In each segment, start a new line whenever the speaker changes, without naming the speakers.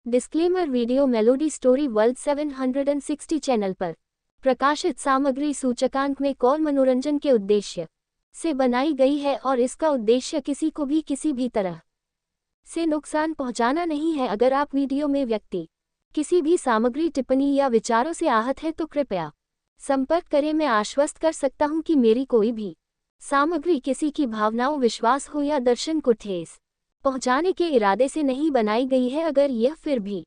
Disclaimer video melody story world 760 channel पर प्रकाशित सामग्री सूचकांक में कौन मनोरंजन के उद्देश्य से बनाई गई है और इसका उद्देश्य किसी को भी किसी भी तरह से नुकसान पहुंचाना नहीं है। अगर आप वीडियो में व्यक्ति किसी भी सामग्री टिप्पणी या विचारों से आहत है तो कृपया संपर्क करें। मैं आश्वस्त कर सकता हूं कि मेरी कोई भी सामग्री किसी की भावनाओं, विश्वास हो या दर्शन को ठेस पहुंचाने के इरादे से नहीं बनाई गई है। अगर यह फिर भी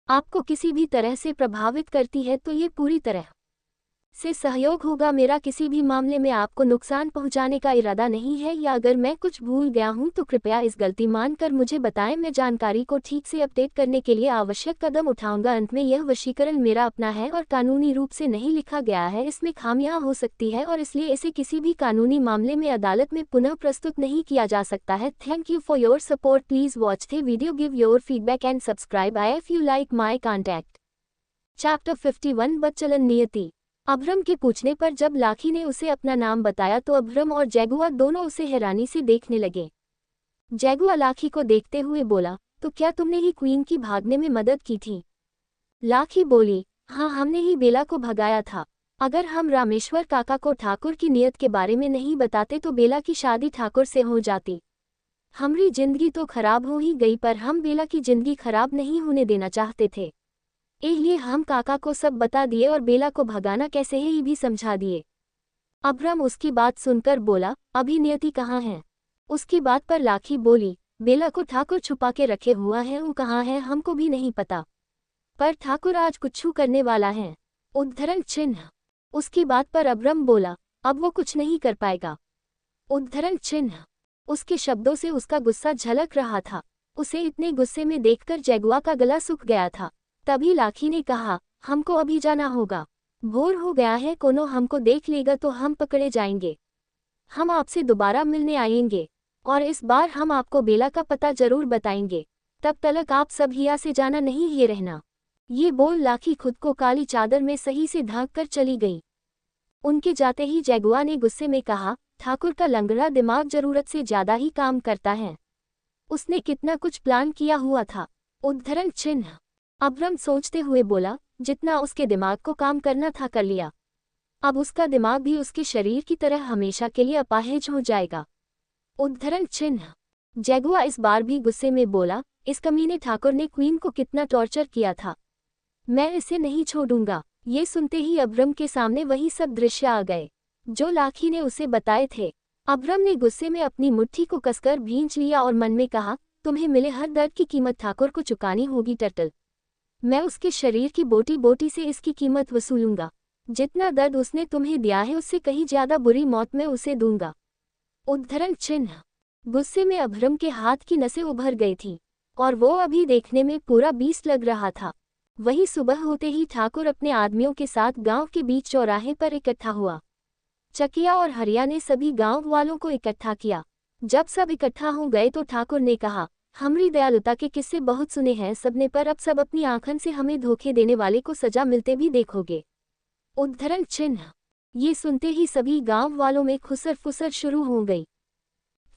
आपको किसी भी तरह से प्रभावित करती है तो ये पूरी तरह से सहयोग होगा। मेरा किसी भी मामले में आपको नुकसान पहुंचाने का इरादा नहीं है, या अगर मैं कुछ भूल गया हूं तो कृपया इस गलती मानकर मुझे बताएं। मैं जानकारी को ठीक से अपडेट करने के लिए आवश्यक कदम उठाऊंगा। अंत में यह वशीकरण मेरा अपना है और कानूनी रूप से नहीं लिखा गया है। इसमें खामियां हो सकती है और इसलिए इसे किसी भी कानूनी मामले में अदालत में पुनः प्रस्तुत नहीं किया जा सकता है। Thank you for your support. Please watch the video, give your feedback and subscribe I if you like my contact. Chapter 51 बच्चलन नियति। अभ्रम के पूछने पर जब लाखी ने उसे अपना नाम बताया तो अभ्रम और जैगुआ दोनों उसे हैरानी से देखने लगे। जैगुआ लाखी को देखते हुए बोला, तो क्या तुमने ही क्वीन की भागने में मदद की थी? लाखी बोली, हाँ, हमने ही बेला को भगाया था। अगर हम रामेश्वर काका को ठाकुर की नियत के बारे में नहीं बताते तो बेला की शादी ठाकुर से हो जाती। हमारी जिंदगी तो खराब हो ही गई, पर हम बेला की जिंदगी खराब नहीं होने देना चाहते थे। इसलिए हम काका को सब बता दिए और बेला को भगाना कैसे है ये भी समझा दिए। अभ्रम उसकी बात सुनकर बोला, अभी नियति कहाँ है? उसकी बात पर लाखी बोली, बेला को ठाकुर छुपा के रखे हुआ है, वो कहाँ है हमको भी नहीं पता, पर ठाकुर आज कुछ करने वाला है। उद्धरण चिन्ह। उसकी बात पर अभ्रम बोला, अब वो कुछ नहीं कर पाएगा। उद्धरण चिन्ह। उसके शब्दों से उसका गुस्सा झलक रहा था। उसे इतने गुस्से में देखकर जैगुआ का गला सूख गया था। तभी लाखी ने कहा, हमको अभी जाना होगा, भोर हो गया है, कोनो हमको देख लेगा तो हम पकड़े जाएंगे। हम आपसे दोबारा मिलने आएंगे और इस बार हम आपको बेला का पता जरूर बताएंगे। तब तक आप सब हिया से जाना नहीं, ये रहना। ये बोल लाखी खुद को काली चादर में सही से ढांक कर चली गई। उनके जाते ही जैगुआ ने गुस्से में कहा, ठाकुर का लंगड़ा दिमाग जरूरत से ज्यादा ही काम करता है। उसने कितना कुछ प्लान किया हुआ था। उद्धरण चिन्ह। अभ्रम सोचते हुए बोला, जितना उसके दिमाग को काम करना था कर लिया, अब उसका दिमाग भी उसके शरीर की तरह हमेशा के लिए अपाहिज हो जाएगा। उद्धरण चिन्ह। जैगुआ इस बार भी गुस्से में बोला, इस कमीने ठाकुर ने क्वीन को कितना टॉर्चर किया था, मैं इसे नहीं छोड़ूंगा। ये सुनते ही अभ्रम के सामने वही सब दृश्य आ गए जो लाखी ने उसे बताए थे। अभ्रम ने गुस्से में अपनी मुट्ठी को कसकर भींच लिया और मन में कहा, तुम्हें मिले हर दर्द की कीमत ठाकुर को चुकानी होगी टर्टल। मैं उसके शरीर की बोटी बोटी से इसकी कीमत वसूलूंगा। जितना दर्द उसने तुम्हें दिया है उससे कहीं ज्यादा बुरी मौत मैं उसे दूंगा। उद्धरण चिन्ह। गुस्से में अभ्रम के हाथ की नसें उभर गई थी और वो अभी देखने में पूरा बीस लग रहा था। वही सुबह होते ही ठाकुर अपने आदमियों के साथ गांव के बीच चौराहे पर इकट्ठा हुआ। चकिया और हरिया ने सभी गांव वालों को इकट्ठा किया। जब सब इकट्ठा हो गए तो ठाकुर ने कहा, हमरी दयालुता के किस्से बहुत सुने हैं सबने, पर अब सब अपनी आंखन से हमें धोखे देने वाले को सजा मिलते भी देखोगे। उद्धरण चिन्ह। ये सुनते ही सभी गांव वालों में खुसर फुसर शुरू हो गई।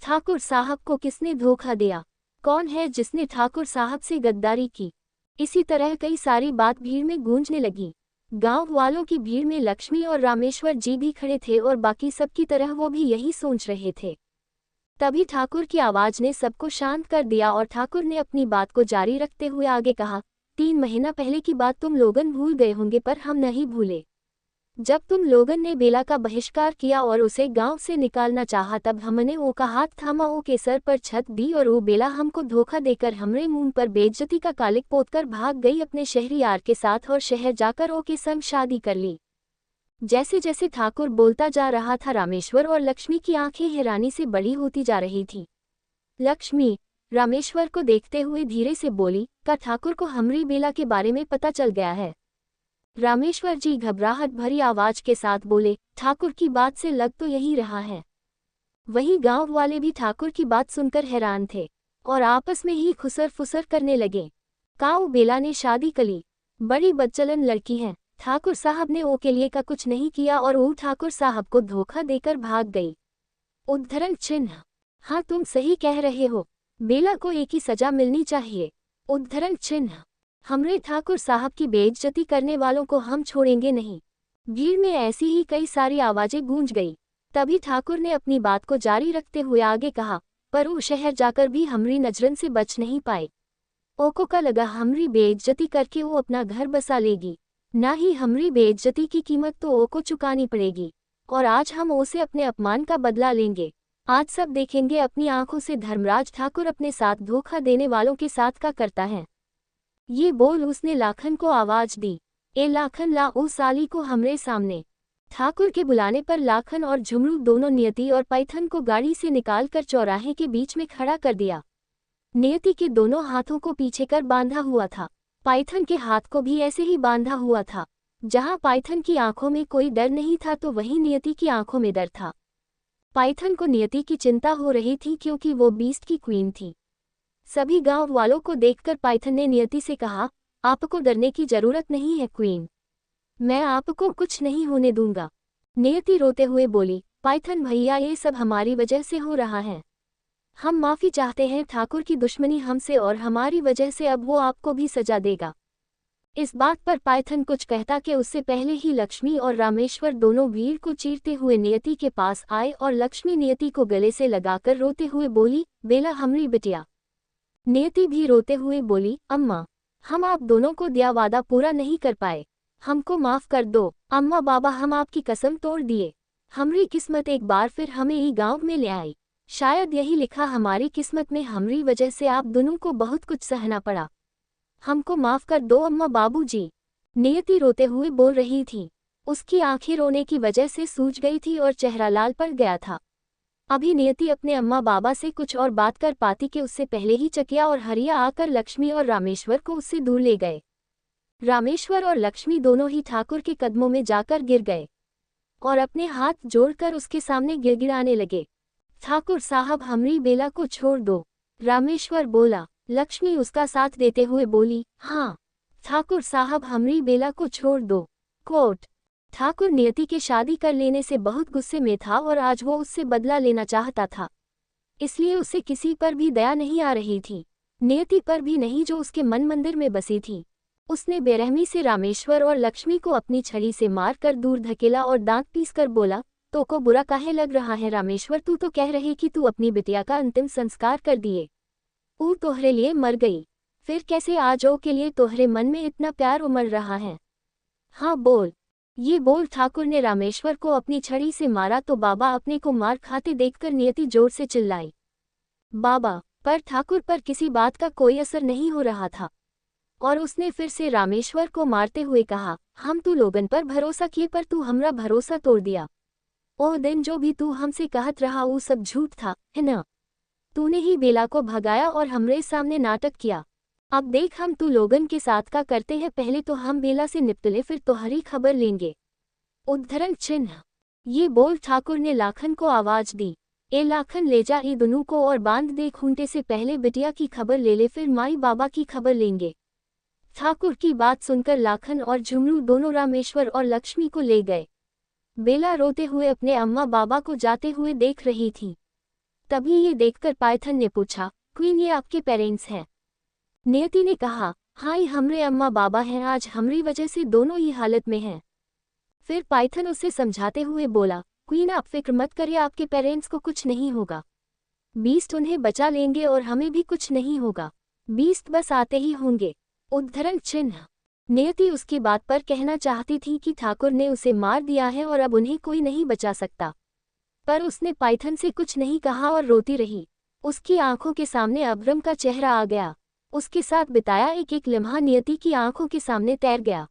ठाकुर साहब को किसने धोखा दिया? कौन है जिसने ठाकुर साहब से गद्दारी की? इसी तरह कई सारी बात भीड़ में गूंजने लगी। गांव वालों की भीड़ में लक्ष्मी और रामेश्वर जी भी खड़े थे और बाकी सबकी तरह वो भी यही सोच रहे थे। तभी ठाकुर की आवाज ने सबको शांत कर दिया और ठाकुर ने अपनी बात को जारी रखते हुए आगे कहा, 3 महीना पहले की बात तुम लोगन भूल गए होंगे, पर हम नहीं भूले। जब तुम लोगन ने बेला का बहिष्कार किया और उसे गांव से निकालना चाहा, तब हमने ओ का हाथ थामा, ओ के सर पर छत दी और ओ बेला हमको धोखा देकर हमरे मुंह पर बेइज्जती का कालिक पोतकर भाग गई अपने शहरी यार के साथ और शहर जाकर ओ के संग शादी कर ली। जैसे जैसे ठाकुर बोलता जा रहा था, रामेश्वर और लक्ष्मी की आंखें हैरानी से बड़ी होती जा रही थी। लक्ष्मी रामेश्वर को देखते हुए धीरे से बोली, का ठाकुर को हमरी बेला के बारे में पता चल गया है? रामेश्वर जी घबराहट भरी आवाज के साथ बोले, ठाकुर की बात से लग तो यही रहा है। वही गांव वाले भी ठाकुर की बात सुनकर हैरान थे और आपस में ही खुसर फुसर करने लगे। काऊ बेला ने शादी कली, बड़ी बदचलन लड़की है। ठाकुर साहब ने ओ के लिए का कुछ नहीं किया और वो ठाकुर साहब को धोखा देकर भाग गई। उद्धरण चिन्ह। हाँ, तुम सही कह रहे हो, बेला को एक ही सजा मिलनी चाहिए। उद्धरण चिन्ह। हमरे ठाकुर साहब की बेइज्जती करने वालों को हम छोड़ेंगे नहीं। भीड़ में ऐसी ही कई सारी आवाजें गूंज गई। तभी ठाकुर ने अपनी बात को जारी रखते हुए आगे कहा, पर वो शहर जाकर भी हमरी नजरन से बच नहीं पाए। ओको का लगा हमरी बेइज्जती करके वो अपना घर बसा लेगी, ना ही हमरी बेइज्जती की कीमत तो ओको चुकानी पड़ेगी, और आज हम ओसे अपने अपमान का बदला लेंगे। आज सब देखेंगे अपनी आंखों से धर्मराज ठाकुर अपने साथ धोखा देने वालों के साथ क्या करता है। ये बोल उसने लाखन को आवाज दी, ए लाखन ला ओ साली को हमरे सामने। ठाकुर के बुलाने पर लाखन और झुमरू दोनों नियति और पाइथन को गाड़ी से निकालकर चौराहे के बीच में खड़ा कर दिया। नियति के दोनों हाथों को पीछे कर बांधा हुआ था, पाइथन के हाथ को भी ऐसे ही बांधा हुआ था। जहां पाइथन की आंखों में कोई डर नहीं था तो वहीं नियति की आंखों में डर था। पाइथन को नियति की चिंता हो रही थी क्योंकि वो बीस्ट की क्वीन थी। सभी गांव वालों को देखकर पाइथन ने नियति से कहा, आपको डरने की जरूरत नहीं है क्वीन, मैं आपको कुछ नहीं होने दूंगा। नियति रोते हुए बोली, पाइथन भैया ये सब हमारी वजह से हो रहा है, हम माफी चाहते हैं। ठाकुर की दुश्मनी हमसे और हमारी वजह से अब वो आपको भी सजा देगा। इस बात पर पाइथन कुछ कहता कि उससे पहले ही लक्ष्मी और रामेश्वर दोनों भीड़ को चीरते हुए नियति के पास आए और लक्ष्मी नियति को गले से लगाकर रोते हुए बोली, बेला हमरी बिटिया। नियति भी रोते हुए बोली, अम्मा हम आप दोनों को दिया वादा पूरा नहीं कर पाए, हमको माफ कर दो। अम्मा बाबा हम आपकी कसम तोड़ दिए, हमरी किस्मत एक बार फिर हमें ही गांव में ले आई। शायद यही लिखा हमारी किस्मत में, हमरी वजह से आप दोनों को बहुत कुछ सहना पड़ा, हमको माफ कर दो अम्मा बाबूजी। नियति रोते हुए बोल रही थी, उसकी आंखें रोने की वजह से सूज गई थी और चेहरा लाल पड़ गया था। अभी नियति अपने अम्मा बाबा से कुछ और बात कर पाती कि उससे पहले ही चकिया और हरिया आकर लक्ष्मी और रामेश्वर को उससे दूर ले गए। रामेश्वर और लक्ष्मी दोनों ही ठाकुर के कदमों में जाकर गिर गए और अपने हाथ जोड़कर उसके सामने गिड़गिड़ाने लगे, ठाकुर साहब हमरी बेला को छोड़ दो। रामेश्वर बोला। लक्ष्मी उसका साथ देते हुए बोली, हाँ ठाकुर साहब हमरी बेला को छोड़ दो। कोट। ठाकुर नियति के शादी कर लेने से बहुत गुस्से में था और आज वो उससे बदला लेना चाहता था, इसलिए उसे किसी पर भी दया नहीं आ रही थी, नियति पर भी नहीं जो उसके मन मंदिर में बसी थी। उसने बेरहमी से रामेश्वर और लक्ष्मी को अपनी छड़ी से मार कर दूर धकेला और दांत पीस कर बोला, तो को बुरा काहे लग रहा है रामेश्वर, तू तो कह रही कि तू अपनी बिटिया का अंतिम संस्कार कर दिए, वो तोहरे लिए मर गई, फिर कैसे आज ओ के लिए तोहरे मन में इतना प्यार उमड़ रहा है। हाँ बोल। ये बोल ठाकुर ने रामेश्वर को अपनी छड़ी से मारा तो बाबा अपने को मार खाते देखकर नियति जोर से चिल्लाई, बाबा। पर ठाकुर पर किसी बात का कोई असर नहीं हो रहा था और उसने फिर से रामेश्वर को मारते हुए कहा, हम तू लोगन पर भरोसा किए पर तू हमरा भरोसा तोड़ दिया। ओ दिन जो भी तू हमसे कहत रहा वो सब झूठ था, है न? तूने ही बेला को भगाया और हमरे सामने नाटक किया। अब देख हम तू लोगन के साथ का करते हैं, पहले तो हम बेला से निपटले फिर तुम्हारी खबर लेंगे। उद्धरण चिन्ह। ये बोल ठाकुर ने लाखन को आवाज दी, ए लाखन ले जा ए दुनू को और बांध दे खूंटे से, पहले बिटिया की खबर ले ले फिर माई बाबा की खबर लेंगे। ठाकुर की बात सुनकर लाखन और झुमरू दोनों रामेश्वर और लक्ष्मी को ले गए। बेला रोते हुए अपने अम्मा बाबा को जाते हुए देख रही थी। तभी ये देखकर पाइथन ने पूछा, क्वीन ये आपके पेरेंट्स हैं? नियति ने कहा, हाँ ये हमरे अम्मा बाबा हैं, आज हमरी वजह से दोनों ही हालत में हैं। फिर पाइथन उसे समझाते हुए बोला, क्वीन आप फिक्र मत करिए, आपके पेरेंट्स को कुछ नहीं होगा, बीस्ट उन्हें बचा लेंगे और हमें भी कुछ नहीं होगा, बीस्ट बस आते ही होंगे। उद्धरण चिन्ह। नियति उसकी बात पर कहना चाहती थी कि ठाकुर ने उसे मार दिया है और अब उन्हें कोई नहीं बचा सकता, पर उसने पाइथन से कुछ नहीं कहा और रोती रही। उसकी आंखों के सामने अब्रम का चेहरा आ गया, उसके साथ बिताया एक एक लम्हा नियति की आंखों के सामने तैर गया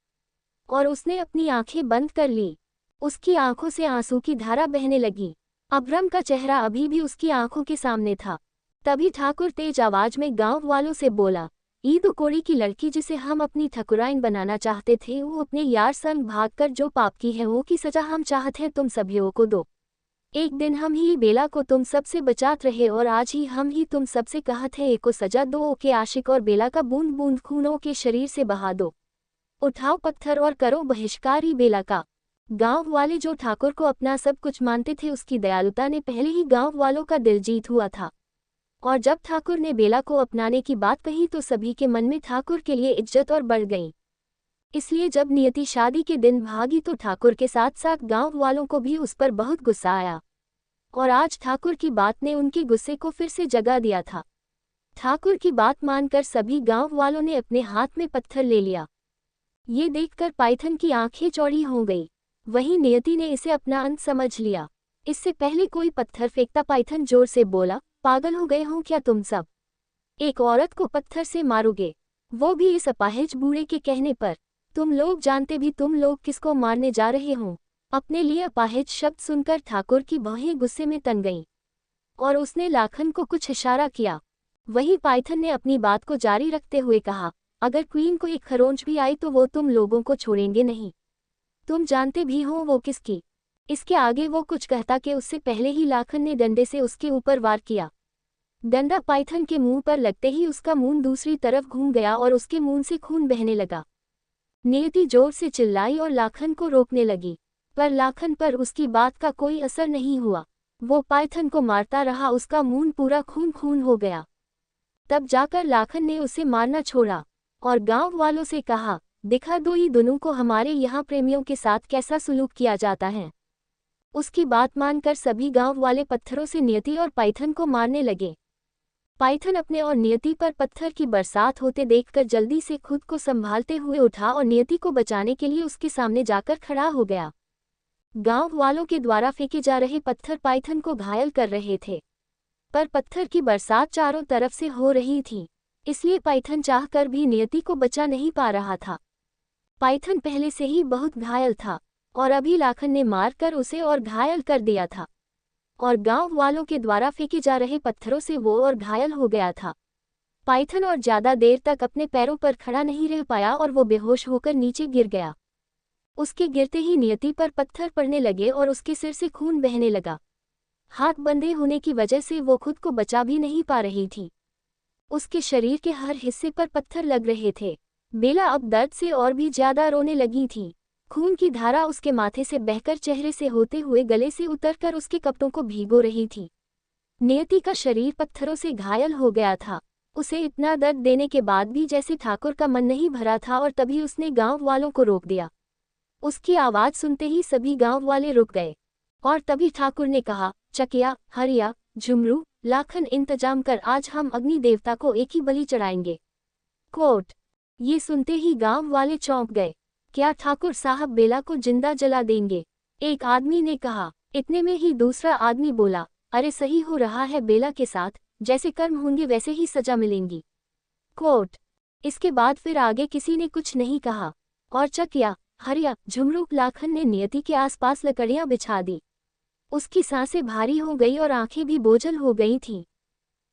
और उसने अपनी आंखें बंद कर ली। उसकी आंखों से आंसू की धारा बहने लगी। अब्रम का चेहरा अभी भी उसकी आंखों के सामने था। तभी ठाकुर तेज आवाज में गांव वालों से बोला, ईद कोड़ी की लड़की जिसे हम अपनी ठकुराइन बनाना चाहते थे वो अपने यार संग भागकर जो पाप की है वो की सजा हम चाहते हैं तुम सभियों को दो। एक दिन हम ही बेला को तुम सबसे बचात रहे और आज ही हम ही तुम सबसे कहत है एको सजा दो, ओके आशिक और बेला का बूंद बूंद खूनों के शरीर से बहा दो। उठाओ पत्थर और करो बहिष्कार ही बेला का। गांव वाले जो ठाकुर को अपना सब कुछ मानते थे उसकी दयालुता ने पहले ही गांव वालों का दिल जीत हुआ था। और जब ठाकुर ने बेला को अपनाने की बात कही तो सभी के मन में ठाकुर के लिए इज्जत और बढ़ गई। इसलिए जब नियति शादी के दिन भागी तो ठाकुर के साथ साथ गांव वालों को भी उस पर बहुत गुस्सा आया, और आज ठाकुर की बात ने उनके गुस्से को फिर से जगा दिया था। ठाकुर की बात मानकर सभी गांव वालों ने अपने हाथ में पत्थर ले लिया। ये देखकर पाइथन की आंखें चौड़ी हो गई। वहीं नियति ने इसे अपना अंत समझ लिया। इससे पहले कोई पत्थर फेंकता पाइथन जोर से बोला, पागल हो गए हो क्या तुम सब? एक औरत को पत्थर से मारोगे, वो भी इस अपाहिज बूढ़े के कहने पर? तुम लोग जानते भी तुम लोग किसको मारने जा रहे हो? अपने लिए अपाहिज शब्द सुनकर ठाकुर की बहें गुस्से में तन गईं, और उसने लाखन को कुछ इशारा किया। वहीं पाइथन ने अपनी बात को जारी रखते हुए कहा, अगर क्वीन को एक खरोंच भी आई तो वो तुम लोगों को छोड़ेंगे नहीं। तुम जानते भी हो वो किसकी। इसके आगे वो कुछ कहता कि उससे पहले ही लाखन ने डंडे से उसके ऊपर वार किया। डंडा पाइथन के मुंह पर लगते ही उसका मुंह दूसरी तरफ घूम गया और उसके मुंह से खून बहने लगा। नियति जोर से चिल्लाई और लाखन को रोकने लगी, पर लाखन पर उसकी बात का कोई असर नहीं हुआ। वो पाइथन को मारता रहा, उसका मुंह पूरा खून खून हो गया। तब जाकर लाखन ने उसे मारना छोड़ा और गांव वालों से कहा, दिखा दो ये दोनों को हमारे यहाँ प्रेमियों के साथ कैसा सुलूक किया जाता है। उसकी बात मानकर सभी गांव वाले पत्थरों से नियति और पाइथन को मारने लगे। पाइथन अपने और नियति पर पत्थर की बरसात होते देखकर जल्दी से खुद को संभालते हुए उठा और नियति को बचाने के लिए उसके सामने जाकर खड़ा हो गया। गांव वालों के द्वारा फेंके जा रहे पत्थर पाइथन को घायल कर रहे थे, पर पत्थर की बरसात चारों तरफ से हो रही थी, इसलिए पाइथन चाहकर भी नियति को बचा नहीं पा रहा था। पाइथन पहले से ही बहुत घायल था और अभी लाखन ने मारकर उसे और घायल कर दिया था, और गांव वालों के द्वारा फेंके जा रहे पत्थरों से वो और घायल हो गया था। पाइथन और ज्यादा देर तक अपने पैरों पर खड़ा नहीं रह पाया और वो बेहोश होकर नीचे गिर गया। उसके गिरते ही नियति पर पत्थर पड़ने लगे और उसके सिर से खून बहने लगा। हाथ बंधे होने की वजह से वो खुद को बचा भी नहीं पा रही थी। उसके शरीर के हर हिस्से पर पत्थर लग रहे थे। बेला अब दर्द से और भी ज्यादा रोने लगी थी। खून की धारा उसके माथे से बहकर चेहरे से होते हुए गले से उतरकर उसके कपड़ों को भीगो रही थी। नियति का शरीर पत्थरों से घायल हो गया था। उसे इतना दर्द देने के बाद भी जैसे ठाकुर का मन नहीं भरा था, और तभी उसने गांव वालों को रोक दिया। उसकी आवाज सुनते ही सभी गांव वाले रुक गए, और तभी ठाकुर ने कहा, चकिया, हरिया, झुमरू, लाखन, इंतजाम कर, आज हम अग्नि देवता को एक ही बलि चढ़ाएंगे। कोट। ये सुनते ही गांव वाले चौंक गए। क्या ठाकुर साहब बेला को जिंदा जला देंगे? एक आदमी ने कहा। इतने में ही दूसरा आदमी बोला, अरे सही हो रहा है, बेला के साथ जैसे कर्म होंगे वैसे ही सजा मिलेंगी। कोट। इसके बाद फिर आगे किसी ने कुछ नहीं कहा, और चकिया, हरिया, झुमरू, लाखन ने नियति के आसपास लकड़ियां बिछा दी। उसकी सांसें भारी हो गई और आंखें भी बोझल हो गई थीं।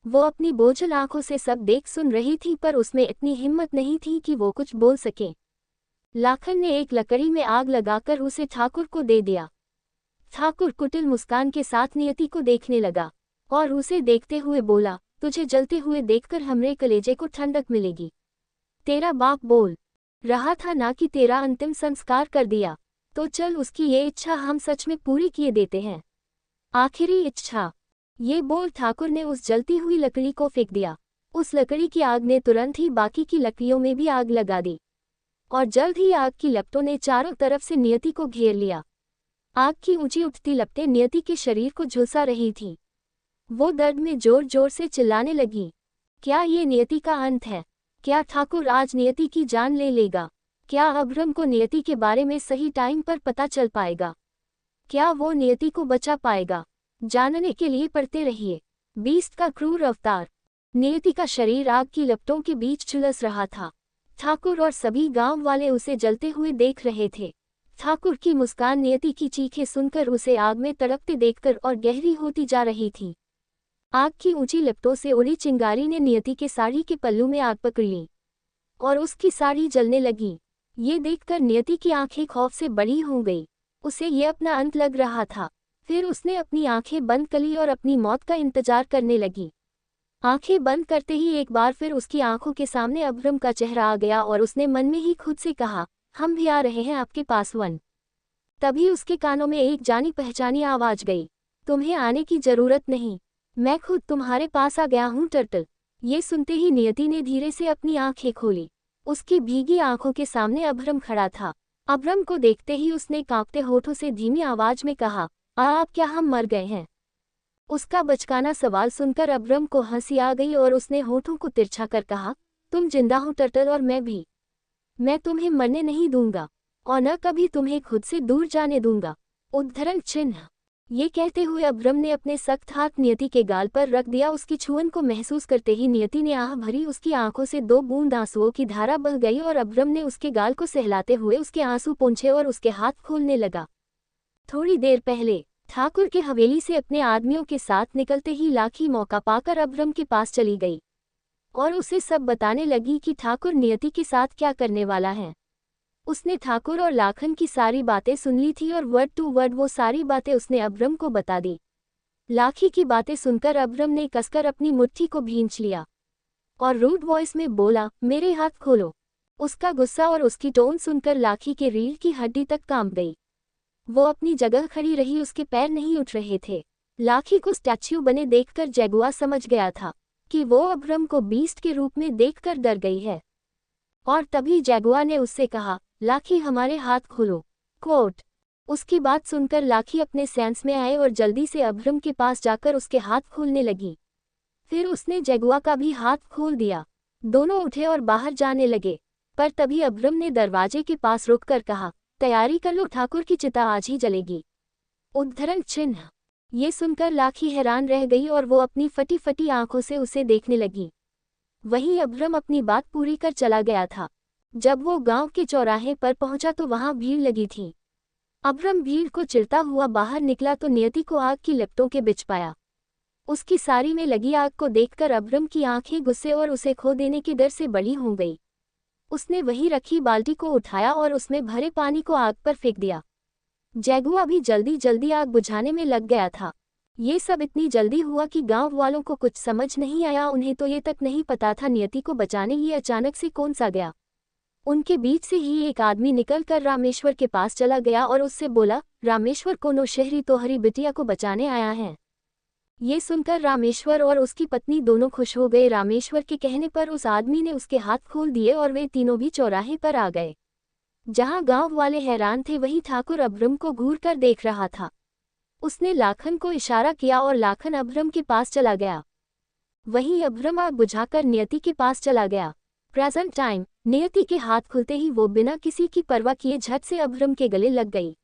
वो अपनी बोझल आंखों से सब देख सुन रही थी, पर उसमें इतनी हिम्मत नहीं थी कि वो कुछ बोल सके। लाखन ने एक लकड़ी में आग लगाकर उसे ठाकुर को दे दिया। ठाकुर कुटिल मुस्कान के साथ नियति को देखने लगा और उसे देखते हुए बोला, तुझे जलते हुए देखकर हमरे कलेजे को ठंडक मिलेगी। तेरा बाप बोल रहा था ना कि तेरा अंतिम संस्कार कर दिया, तो चल उसकी ये इच्छा हम सच में पूरी किए देते हैं। आखिरी इच्छा। ये बोल ठाकुर ने उस जलती हुई लकड़ी को फेंक दिया। उस लकड़ी की आग ने तुरंत ही बाकी की लकड़ियों में भी आग लगा दी, और जल्द ही आग की लपटों ने चारों तरफ से नियति को घेर लिया। आग की ऊंची उठती लपटें नियति के शरीर को झुलसा रही थीं। वो दर्द में जोर जोर से चिल्लाने लगी। क्या ये नियति का अंत है? क्या ठाकुर आज नियति की जान ले लेगा? क्या अभ्रम को नियति के बारे में सही टाइम पर पता चल पाएगा? क्या वो नियति को बचा पाएगा? जानने के लिए पढ़ते रहिए बीस्ट का क्रूर अवतार। नियति का शरीर आग की लपटों के बीच झुलस रहा था। ठाकुर और सभी गांव वाले उसे जलते हुए देख रहे थे। ठाकुर की मुस्कान नियति की चीखें सुनकर उसे आग में तड़पते देखकर और गहरी होती जा रही थी। आग की ऊंची लपटों से उड़ी चिंगारी ने नियति के साड़ी के पल्लू में आग पकड़ ली और उसकी साड़ी जलने लगी। ये देखकर नियति की आंखें खौफ से बड़ी हो गई। उसे ये अपना अंत लग रहा था। फिर उसने अपनी आंखें बंद कर ली और अपनी मौत का इंतजार करने लगी। आंखें बंद करते ही एक बार फिर उसकी आंखों के सामने अभ्रम का चेहरा आ गया और उसने मन में ही खुद से कहा, हम भी आ रहे हैं आपके पास वन। तभी उसके कानों में एक जानी पहचानी आवाज गई, तुम्हें आने की जरूरत नहीं, मैं खुद तुम्हारे पास आ गया हूँ टर्टल। ये सुनते ही नियति ने धीरे से अपनी आंखें खोली। उसकी भीगी आंखों के सामने अभ्रम खड़ा था। अभ्रम को देखते ही उसने कांपते होठों से धीमी आवाज में कहा, आप क्या हम मर गए हैं? उसका बचकाना सवाल सुनकर अभ्रम को हंसी आ गई और उसने होठों को तिरछा कर कहा, तुम जिंदा हो टर्टल और मैं भी। मैं तुम्हें मरने नहीं दूंगा और न कभी तुम्हें खुद से दूर जाने दूंगा। उद्धरण चिन्ह। ये कहते हुए अभ्रम ने अपने सख्त हाथ नियति के गाल पर रख दिया। उसकी छुअन को महसूस करते ही नियति ने आह भरी। उसकी आंखों से 2 बूंद आंसुओं की धारा बह गई और अभ्रम ने उसके गाल को सहलाते हुए उसके आंसू पोंछे और उसके हाथ खोलने लगा। थोड़ी देर पहले ठाकुर के हवेली से अपने आदमियों के साथ निकलते ही लाखी मौका पाकर अभ्रम के पास चली गई और उसे सब बताने लगी कि ठाकुर नियति के साथ क्या करने वाला है। उसने ठाकुर और लाखन की सारी बातें सुन ली थी और वर्ड टू वर्ड वो सारी बातें उसने अभ्रम को बता दी। लाखी की बातें सुनकर अभ्रम ने कसकर अपनी मुट्ठी को भींच लिया और रूड वॉइस में बोला, मेरे हाथ खोलो। उसका गुस्सा और उसकी टोन सुनकर लाखी के रीढ़ की हड्डी तक कांप गई। वो अपनी जगह खड़ी रही, उसके पैर नहीं उठ रहे थे। लाखी को स्टैच्यू बने देखकर जैगुआ समझ गया था कि वो अभ्रम को बीस्ट के रूप में देखकर डर गई है और तभी जैगुआ ने उससे कहा, लाखी हमारे हाथ खोलो। कोट। उसकी बात सुनकर लाखी अपने सेंस में आए और जल्दी से अभ्रम के पास जाकर उसके हाथ खोलने लगी। फिर उसने जैगुआ का भी हाथ खोल दिया। दोनों उठे और बाहर जाने लगे, पर तभी अभ्रम ने दरवाजे के पास रुककर कहा, तैयारी कर लो, ठाकुर की चिता आज ही जलेगी। उद्धरण चिन्ह। ये सुनकर लाखी हैरान रह गई और वो अपनी फटी फटी आंखों से उसे देखने लगी। वहीं अभ्रम अपनी बात पूरी कर चला गया था। जब वो गांव के चौराहे पर पहुंचा तो वहां भीड़ लगी थी। अभ्रम भीड़ को चिरता हुआ बाहर निकला तो नियति को आग की लपटों के बिच पाया। उसकी साड़ी में लगी आग को देखकर अभ्रम की आंखें गुस्से और उसे खो देने के डर से बड़ी हो गई। उसने वहीं रखी बाल्टी को उठाया और उसमें भरे पानी को आग पर फेंक दिया। जैगुआ भी जल्दी जल्दी आग बुझाने में लग गया था। ये सब इतनी जल्दी हुआ कि गांव वालों को कुछ समझ नहीं आया। उन्हें तो ये तक नहीं पता था नियति को बचाने ये अचानक से कौन सा गया। उनके बीच से ही एक आदमी निकलकर रामेश्वर के पास चला गया और उससे बोला, रामेश्वर कोनो शहरी तोहरी बिटिया को बचाने आया है। ये सुनकर रामेश्वर और उसकी पत्नी दोनों खुश हो गए। रामेश्वर के कहने पर उस आदमी ने उसके हाथ खोल दिए और वे तीनों भी चौराहे पर आ गए। जहां गांव वाले हैरान थे वहीं ठाकुर अभ्रम को घूर कर देख रहा था। उसने लाखन को इशारा किया और लाखन अभ्रम के पास चला गया। वहीं अभ्रम आग बुझाकर नियति के पास चला गया। Present time. नियति के हाथ खुलते ही वो बिना किसी की परवाह किए झट से अभ्रम के गले लग गई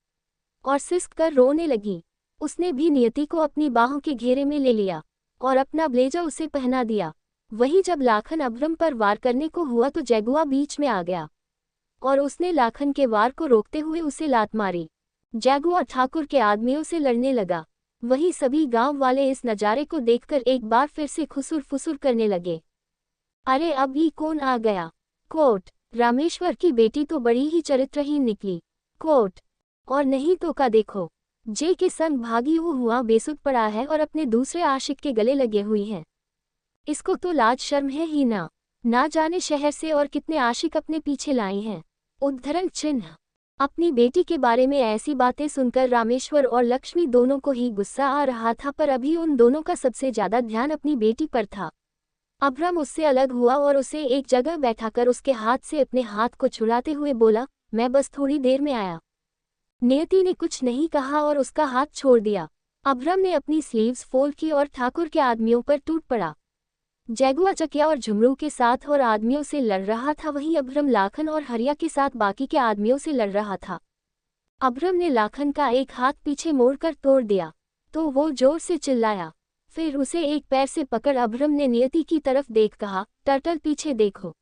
और सिसक कर रोने लगी। उसने भी नियति को अपनी बाहों के घेरे में ले लिया और अपना ब्लेजर उसे पहना दिया। वहीं जब लाखन अभ्रम पर वार करने को हुआ तो जैगुआ बीच में आ गया और उसने लाखन के वार को रोकते हुए उसे लात मारी। जैगुआ ठाकुर के आदमियों से लड़ने लगा। वहीं सभी गांव वाले इस नज़ारे को देखकर एक बार फिर से खुसुर फुसुर करने लगे। अरे अब ये कौन आ गया? कोट। रामेश्वर की बेटी तो बड़ी ही चरित्रहीन निकली। कोट। और नहीं तो का देखो, जे के संग भागी हुआ बेसुध पड़ा है और अपने दूसरे आशिक के गले लगे हुई है। इसको तो लाज शर्म है ही ना जाने शहर से और कितने आशिक अपने पीछे लाए हैं। उद्धरण चिन्ह। अपनी बेटी के बारे में ऐसी बातें सुनकर रामेश्वर और लक्ष्मी दोनों को ही गुस्सा आ रहा था, पर अभी उन दोनों का सबसे ज्यादा ध्यान अपनी बेटी पर था। अभ्रम उससे अलग हुआ और उसे एक जगह बैठाकर उसके हाथ से अपने हाथ को छुड़ाते हुए बोला, मैं बस थोड़ी देर में आया। नियति ने कुछ नहीं कहा और उसका हाथ छोड़ दिया। अभ्रम ने अपनी स्लीव्स फोल्ड की और ठाकुर के आदमियों पर टूट पड़ा। जैगुआ चकिया और झुमरू के साथ और आदमियों से लड़ रहा था, वहीं अभ्रम लाखन और हरिया के साथ बाकी के आदमियों से लड़ रहा था। अभ्रम ने लाखन का एक हाथ पीछे मोड़कर तोड़ दिया तो वो जोर से चिल्लाया। फिर उसे एक पैर से पकड़ अभ्रम ने नियति की तरफ देख कहा, टर्टल पीछे देखो।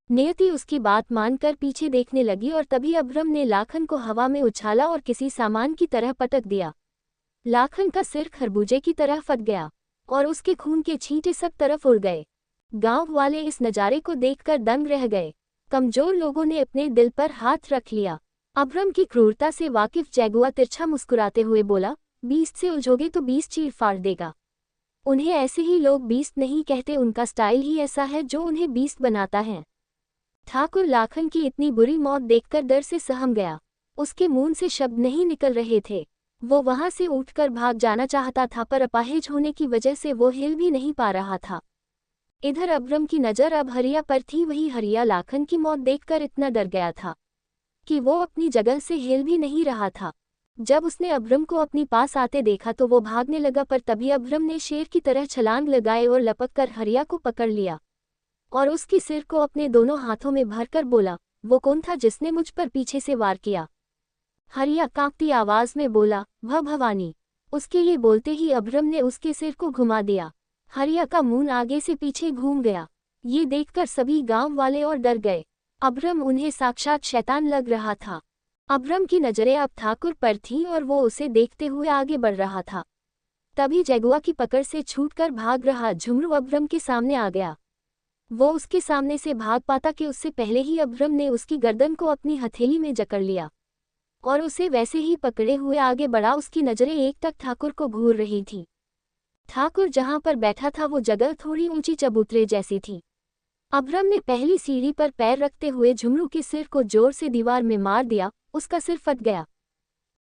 नियति उसकी बात मानकर पीछे देखने लगी और तभी अभ्रम ने लाखन को हवा में उछाला और किसी सामान की तरह पटक दिया। लाखन का सिर खरबूजे की तरह फट गया और उसके खून के छींटे सब तरफ उड़ गए। गांव वाले इस नज़ारे को देखकर दंग रह गए। कमजोर लोगों ने अपने दिल पर हाथ रख लिया। अभ्रम की क्रूरता से वाकिफ जैगुआ तिरछा मुस्कुराते हुए बोला, बीस्ट से उलझोगे तो बीस्ट चीर फाड़ देगा। उन्हें ऐसे ही लोग बीस्ट नहीं कहते, उनका स्टाइल ही ऐसा है जो उन्हें बीस्ट बनाता है। ठाकुर लाखन की इतनी बुरी मौत देखकर डर से सहम गया। उसके मुंह से शब्द नहीं निकल रहे थे। वो वहां से उठकर भाग जाना चाहता था, पर अपाहिज होने की वजह से वो हिल भी नहीं पा रहा था। इधर अब्रम की नज़र अब हरिया पर थी। वही हरिया लाखन की मौत देखकर इतना डर गया था कि वो अपनी जगह से हिल भी नहीं रहा था। जब उसने अब्रम को अपनी पास आते देखा तो वो भागने लगा, पर तभी अब्रम ने शेर की तरह छलांग लगाए और लपक कर हरिया को पकड़ लिया और उसकी सिर को अपने दोनों हाथों में भरकर बोला, वो कौन था जिसने मुझ पर पीछे से वार किया? हरिया कांपती आवाज में बोला, वह भवानी। उसके ये बोलते ही अब्रम ने उसके सिर को घुमा दिया। हरिया का मुंह आगे से पीछे घूम गया। ये देखकर सभी गांव वाले और डर गए। अब्रम उन्हें साक्षात शैतान लग रहा था। अब्रम की नजरें अब ठाकुर पर थीं और वो उसे देखते हुए आगे बढ़ रहा था। तभी जगुआ की पकड़ से छूटकर भाग रहा झुमरू अब्रम के सामने आ गया। वो उसके सामने से भाग पाता कि उससे पहले ही अब्रम ने उसकी गर्दन को अपनी हथेली में जकड़ लिया और उसे वैसे ही पकड़े हुए आगे बढ़ा। उसकी नजरें एकटक ठाकुर को घूर रही थी। ठाकुर जहां पर बैठा था वो जगह थोड़ी ऊंची चबूतरे जैसी थी। अब्रम ने पहली सीढ़ी पर पैर रखते हुए झुमरू के सिर को जोर से दीवार में मार दिया। उसका सिर फट गया।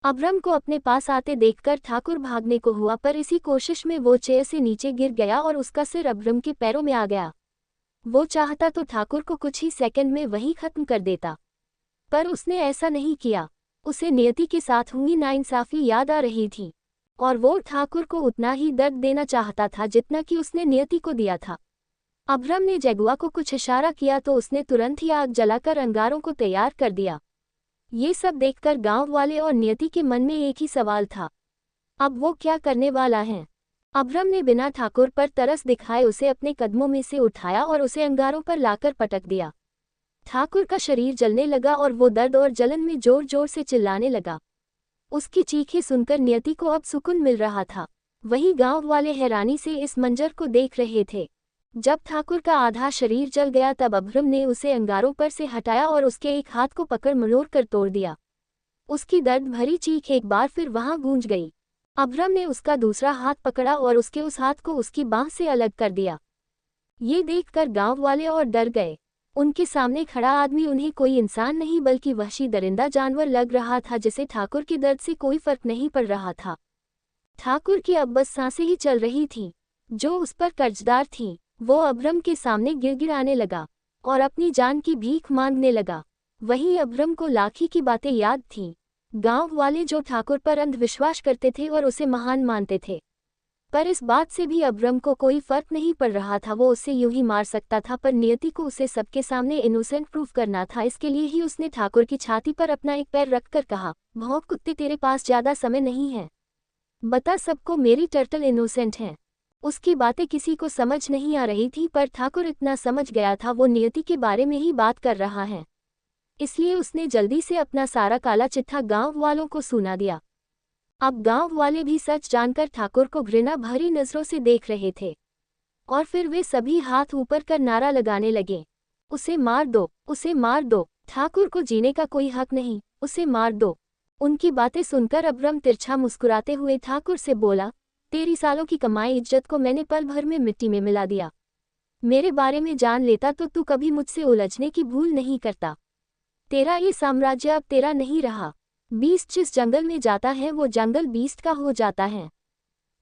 अब्रम को अपने पास आते देखकर ठाकुर भागने को हुआ, पर इसी कोशिश में वो चेयर से नीचे गिर गया और उसका सिर अब्रम के पैरों में आ गया। वो चाहता तो ठाकुर को कुछ ही सेकंड में वहीं खत्म कर देता, पर उसने ऐसा नहीं किया। उसे नियति के साथ हुई नाइंसाफी याद आ रही थी और वो ठाकुर को उतना ही दर्द देना चाहता था जितना कि उसने नियति को दिया था। अब्रम ने जगुआ को कुछ इशारा किया तो उसने तुरंत ही आग जलाकर अंगारों को तैयार कर दिया। ये सब देखकर गांव वाले और नियति के मन में एक ही सवाल था, अब वो क्या करने वाला है? अब्रम ने बिना ठाकुर पर तरस दिखाए उसे अपने कदमों में से उठाया और उसे अंगारों पर लाकर पटक दिया। ठाकुर का शरीर जलने लगा और वो दर्द और जलन में जोर जोर से चिल्लाने लगा। उसकी चीखें सुनकर नियति को अब सुकून मिल रहा था। वहीं गांव वाले हैरानी से इस मंजर को देख रहे थे। जब ठाकुर का आधा शरीर जल गया तब अब्रम ने उसे अंगारों पर से हटाया और उसके एक हाथ को पकड़ मरोड़ कर तोड़ दिया। उसकी दर्द भरी चीख एक बार फिर वहां गूंज गई। अब्रम ने उसका दूसरा हाथ पकड़ा और उसके उस हाथ को उसकी बांह से अलग कर दिया। ये देखकर गांव वाले और डर गए। उनके सामने खड़ा आदमी उन्हें कोई इंसान नहीं बल्कि वहशी दरिंदा जानवर लग रहा था जिसे ठाकुर की दर्द से कोई फर्क नहीं पड़ रहा था। ठाकुर की अब बस सांसें ही चल रही थीं। जो उस पर कर्जदार थीं, वो अब्रम के सामने गिड़गिड़ाने लगा और अपनी जान की भीख मांगने लगा। वहीं अब्रम को लाखी की बातें याद थीं। गांव वाले जो ठाकुर पर अंधविश्वास करते थे और उसे महान मानते थे, पर इस बात से भी अब्रम को कोई फर्क नहीं पड़ रहा था। वो उसे यूं ही मार सकता था, पर नियति को उसे सबके सामने इनोसेंट प्रूफ करना था। इसके लिए ही उसने ठाकुर की छाती पर अपना एक पैर रखकर कहा, भौंक कुत्ते, तेरे पास ज्यादा समय नहीं है, बता सबको मेरी टर्टल इनोसेंट है। उसकी बातें किसी को समझ नहीं आ रही थी, पर ठाकुर इतना समझ गया था वो नियति के बारे में ही बात कर रहा है। इसलिए उसने जल्दी से अपना सारा काला चिट्ठा गांव वालों को सुना दिया। अब गांव वाले भी सच जानकर ठाकुर को घृणा भरी नजरों से देख रहे थे और फिर वे सभी हाथ ऊपर कर नारा लगाने लगे, उसे मार दो, उसे मार दो, ठाकुर को जीने का कोई हक नहीं, उसे मार दो। उनकी बातें सुनकर अब्रम तिरछा मुस्कुराते हुए ठाकुर से बोला, तेरी सालों की कमाई इज्जत को मैंने पल भर में मिट्टी में मिला दिया। मेरे बारे में जान लेता तो तू कभी मुझसे उलझने की भूल नहीं करता। तेरा ये साम्राज्य अब तेरा नहीं रहा। बीस्ट जिस जंगल में जाता है वो जंगल बीस्ट का हो जाता है।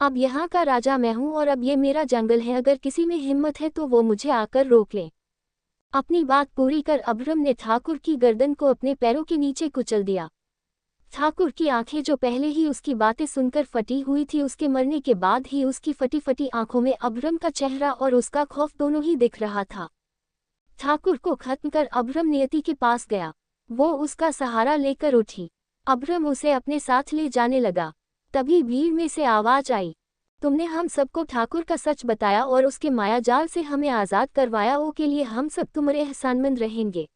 अब यहाँ का राजा मैं हूँ और अब ये मेरा जंगल है। अगर किसी में हिम्मत है तो वो मुझे आकर रोक ले। अपनी बात पूरी कर अब्रम ने ठाकुर की गर्दन को अपने पैरों के नीचे कुचल दिया। ठाकुर की आंखें जो पहले ही उसकी बातें सुनकर फटी हुई थी, उसके मरने के बाद ही उसकी फटी फटी आंखों में अब्रम का चेहरा और उसका खौफ दोनों ही दिख रहा था। ठाकुर को खत्म कर अब्रम नियति के पास गया। वो उसका सहारा लेकर उठी। अब्रम उसे अपने साथ ले जाने लगा। तभी भीड़ में से आवाज आई, तुमने हम सबको ठाकुर का सच बताया और उसके मायाजाल से हमें आज़ाद करवाया, वो के लिए हम सब तुम्हारे एहसानमंद रहेंगे।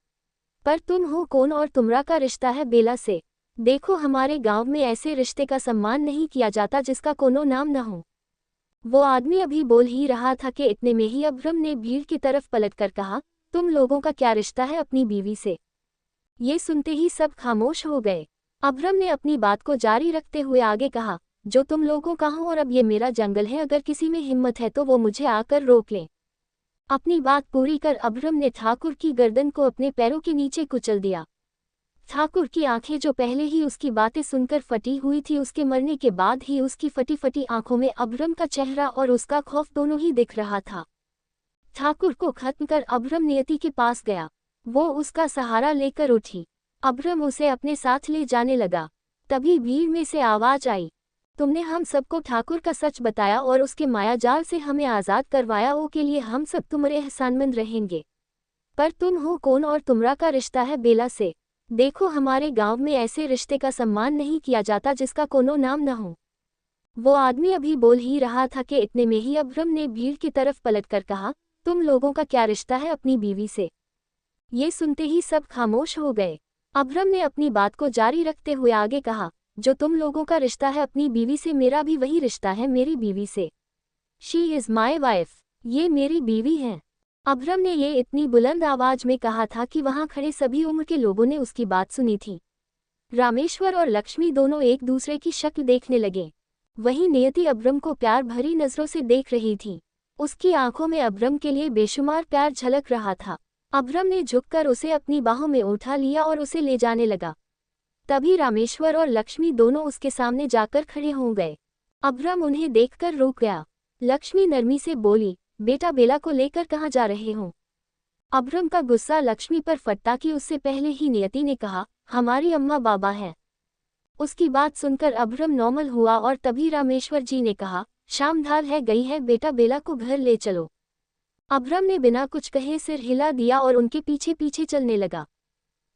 पर तुम हो कौन और तुम्हारा का रिश्ता है बेला से? देखो हमारे गांव में ऐसे रिश्ते का सम्मान नहीं किया जाता जिसका कोनो नाम न हो। वो आदमी अभी बोल ही रहा था कि इतने में ही अब्रम ने भीड़ की तरफ पलटकर कहा, तुम लोगों का क्या रिश्ता है अपनी बीवी से? ये सुनते ही सब खामोश हो गए। अब्रम ने अपनी बात को जारी रखते हुए आगे कहा, जो तुम लोगों का हो और अब ये मेरा जंगल है, अगर किसी में हिम्मत है तो वो मुझे आकर रोक ले। अपनी बात पूरी कर अब्रम ने ठाकुर की गर्दन को अपने पैरों के नीचे कुचल दिया। ठाकुर की आंखें जो पहले ही उसकी बातें सुनकर फटी हुई थी, उसके मरने के बाद ही उसकी फटी फटी आंखों में अब्रम का चेहरा और उसका खौफ दोनों ही दिख रहा था। ठाकुर को खत्म कर अब्रम नियति के पास गया। वो उसका सहारा लेकर उठी। अब्रम उसे अपने साथ ले जाने लगा। तभी भीड़ में से आवाज आई, तुमने हम सबको ठाकुर का सच बताया और उसके मायाजाल से हमें आज़ाद करवाया, वो के लिए हम सब तुम्हारे एहसानमंद रहेंगे। पर तुम हो कौन और तुम्हारा का रिश्ता है बेला से? देखो, हमारे गांव में ऐसे रिश्ते का सम्मान नहीं किया जाता जिसका कोनो नाम न हो। वो आदमी अभी बोल ही रहा था कि इतने में ही अब्रम ने भीड़ की तरफ पलटकर कहा, तुम लोगों का क्या रिश्ता है अपनी बीवी से? ये सुनते ही सब खामोश हो गए। अब्रम ने अपनी बात को जारी रखते हुए आगे कहा, जो तुम लोगों का रिश्ता है अपनी बीवी से, मेरा भी वही रिश्ता है मेरी बीवी से। She is my wife. ये मेरी बीवी है। अब्रम ने ये इतनी बुलंद आवाज में कहा था कि वहां खड़े सभी उम्र के लोगों ने उसकी बात सुनी थी। रामेश्वर और लक्ष्मी दोनों एक दूसरे की शक्ल देखने लगे। वहीं नियति अब्रम को प्यार भरी नजरों से देख रही थी। उसकी आंखों में अब्रम के लिए बेशुमार प्यार झलक रहा था। अब्रम ने झुककर उसे अपनी बाहों में उठा लिया और उसे ले जाने लगा। तभी रामेश्वर और लक्ष्मी दोनों उसके सामने जाकर खड़े हो गए। अब्रम उन्हें देखकर रुक गया। लक्ष्मी नरमी से बोली, बेटा बेला को लेकर कहाँ जा रहे हो? अब्रम का गुस्सा लक्ष्मी पर फटा कि उससे पहले ही नियति ने कहा, हमारी अम्मा बाबा है। उसकी बात सुनकर अब्रम नॉर्मल हुआ और तभी रामेश्वर जी ने कहा, शाम ढाल है गई है, बेटा बेला को घर ले चलो। अब्रम ने बिना कुछ कहे सिर हिला दिया और उनके पीछे पीछे चलने लगा।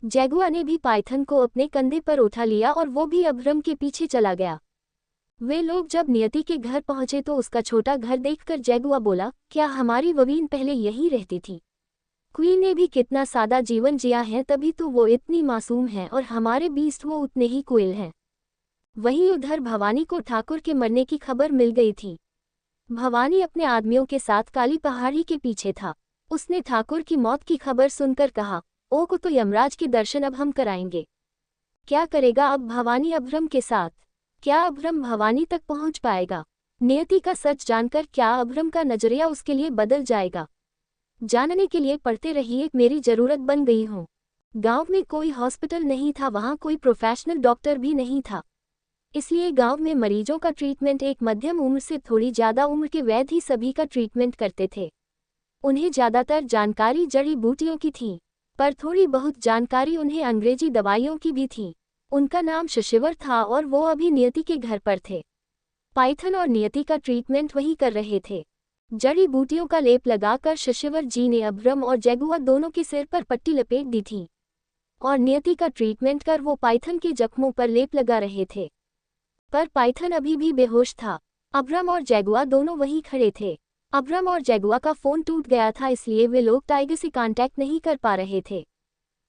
जैगुआ ने भी पाइथन को अपने कंधे पर उठा लिया और वो भी अब्रम के पीछे चला गया। वे लोग जब नियति के घर पहुंचे तो उसका छोटा घर देखकर जैगुआ बोला, क्या हमारी ववीन पहले यहीं रहती थी? क्वीन ने भी कितना सादा जीवन जिया है, तभी तो वो इतनी मासूम है और हमारे बीस्ट वो उतने ही कोयल हैं। वहीं उधर भवानी को ठाकुर के मरने की खबर मिल गई थी। भवानी अपने आदमियों के साथ काली पहाड़ी के पीछे था। उसने ठाकुर की मौत की खबर सुनकर कहा, ओ को तो यमराज के दर्शन अब हम कराएंगे। क्या करेगा अब भवानी अब्रम के साथ? क्या अब्रम भवानी तक पहुंच पाएगा? नियति का सच जानकर क्या अब्रम का नजरिया उसके लिए बदल जाएगा? जानने के लिए पढ़ते रहिए। मेरी जरूरत बन गई हूँ। गांव में कोई हॉस्पिटल नहीं था, वहां कोई प्रोफेशनल डॉक्टर भी नहीं था, इसलिए गांव में मरीजों का ट्रीटमेंट एक मध्यम उम्र से थोड़ी ज्यादा उम्र के वैद्य ही सभी का ट्रीटमेंट करते थे। उन्हें ज्यादातर जानकारी जड़ी बूटियों की थी, पर थोड़ी बहुत जानकारी उन्हें अंग्रेजी दवाइयों की भी थी। उनका नाम शशिवर था और वो अभी नियति के घर पर थे। पाइथन और नियति का ट्रीटमेंट वही कर रहे थे। जड़ी बूटियों का लेप लगाकर शशिवर जी ने अब्रम और जैगुआ दोनों के सिर पर पट्टी लपेट दी थी और नियति का ट्रीटमेंट कर वो पाइथन के जख्मों पर लेप लगा रहे थे। पर पाइथन अभी भी बेहोश था। अब्रम और जैगुआ दोनों वहीं खड़े थे। अब्रम और जैगुआ का फोन टूट गया था, इसलिए वे लोग टाइगर से कांटेक्ट नहीं कर पा रहे थे।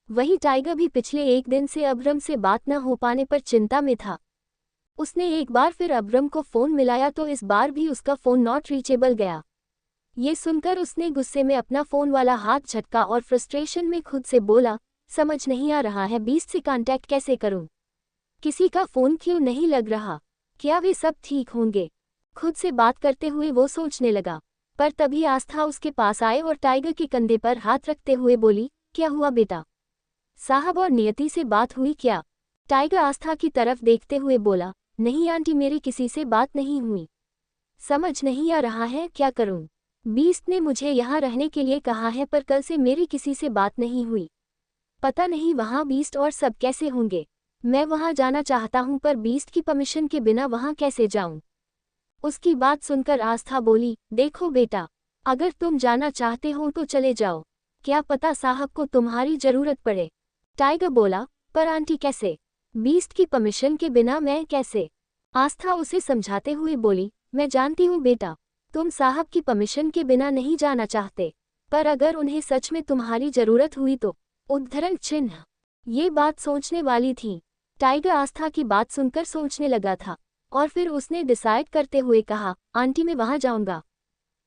वही टाइगर भी पिछले एक दिन से अब्रम से बात न हो पाने पर चिंता में था। उसने एक बार फिर अब्रम को फोन मिलाया तो इस बार भी उसका फोन नॉट रीचेबल गया। ये सुनकर उसने गुस्से में अपना फोन वाला हाथ झटका और फ्रस्ट्रेशन में खुद से बोला, समझ नहीं आ रहा है बीस्ट से कांटेक्ट कैसे करूं? किसी का फोन क्यों नहीं लग रहा? क्या वे सब ठीक होंगे? खुद से बात करते हुए वो सोचने लगा। पर तभी आस्था उसके पास आए और टाइगर के कंधे पर हाथ रखते हुए बोली, क्या हुआ बेटा? साहब और नियति से बात हुई क्या? टाइगर आस्था की तरफ देखते हुए बोला, नहीं आंटी, मेरी किसी से बात नहीं हुई। समझ नहीं आ रहा है क्या करूं? बीस्ट ने मुझे यहाँ रहने के लिए कहा है, पर कल से मेरी किसी से बात नहीं हुई। पता नहीं वहाँ बीस्ट और सब कैसे होंगे। मैं वहाँ जाना चाहता हूँ, पर बीस्ट की परमिशन के बिना वहाँ कैसे जाऊँ? उसकी बात सुनकर आस्था बोली, देखो बेटा, अगर तुम जाना चाहते हो तो चले जाओ, क्या पता साहब को तुम्हारी जरूरत पड़े। टाइगर बोला, पर आंटी कैसे? बीस्ट की परमिशन के बिना मैं कैसे? आस्था उसे समझाते हुए बोली, मैं जानती हूँ बेटा, तुम साहब की परमिशन के बिना नहीं जाना चाहते, पर अगर उन्हें सच में तुम्हारी जरूरत हुई तो? उद्धरण चिन्ह। ये बात सोचने वाली थी। टाइगर आस्था की बात सुनकर सोचने लगा था और फिर उसने डिसाइड करते हुए कहा, आंटी मैं वहां जाऊंगा।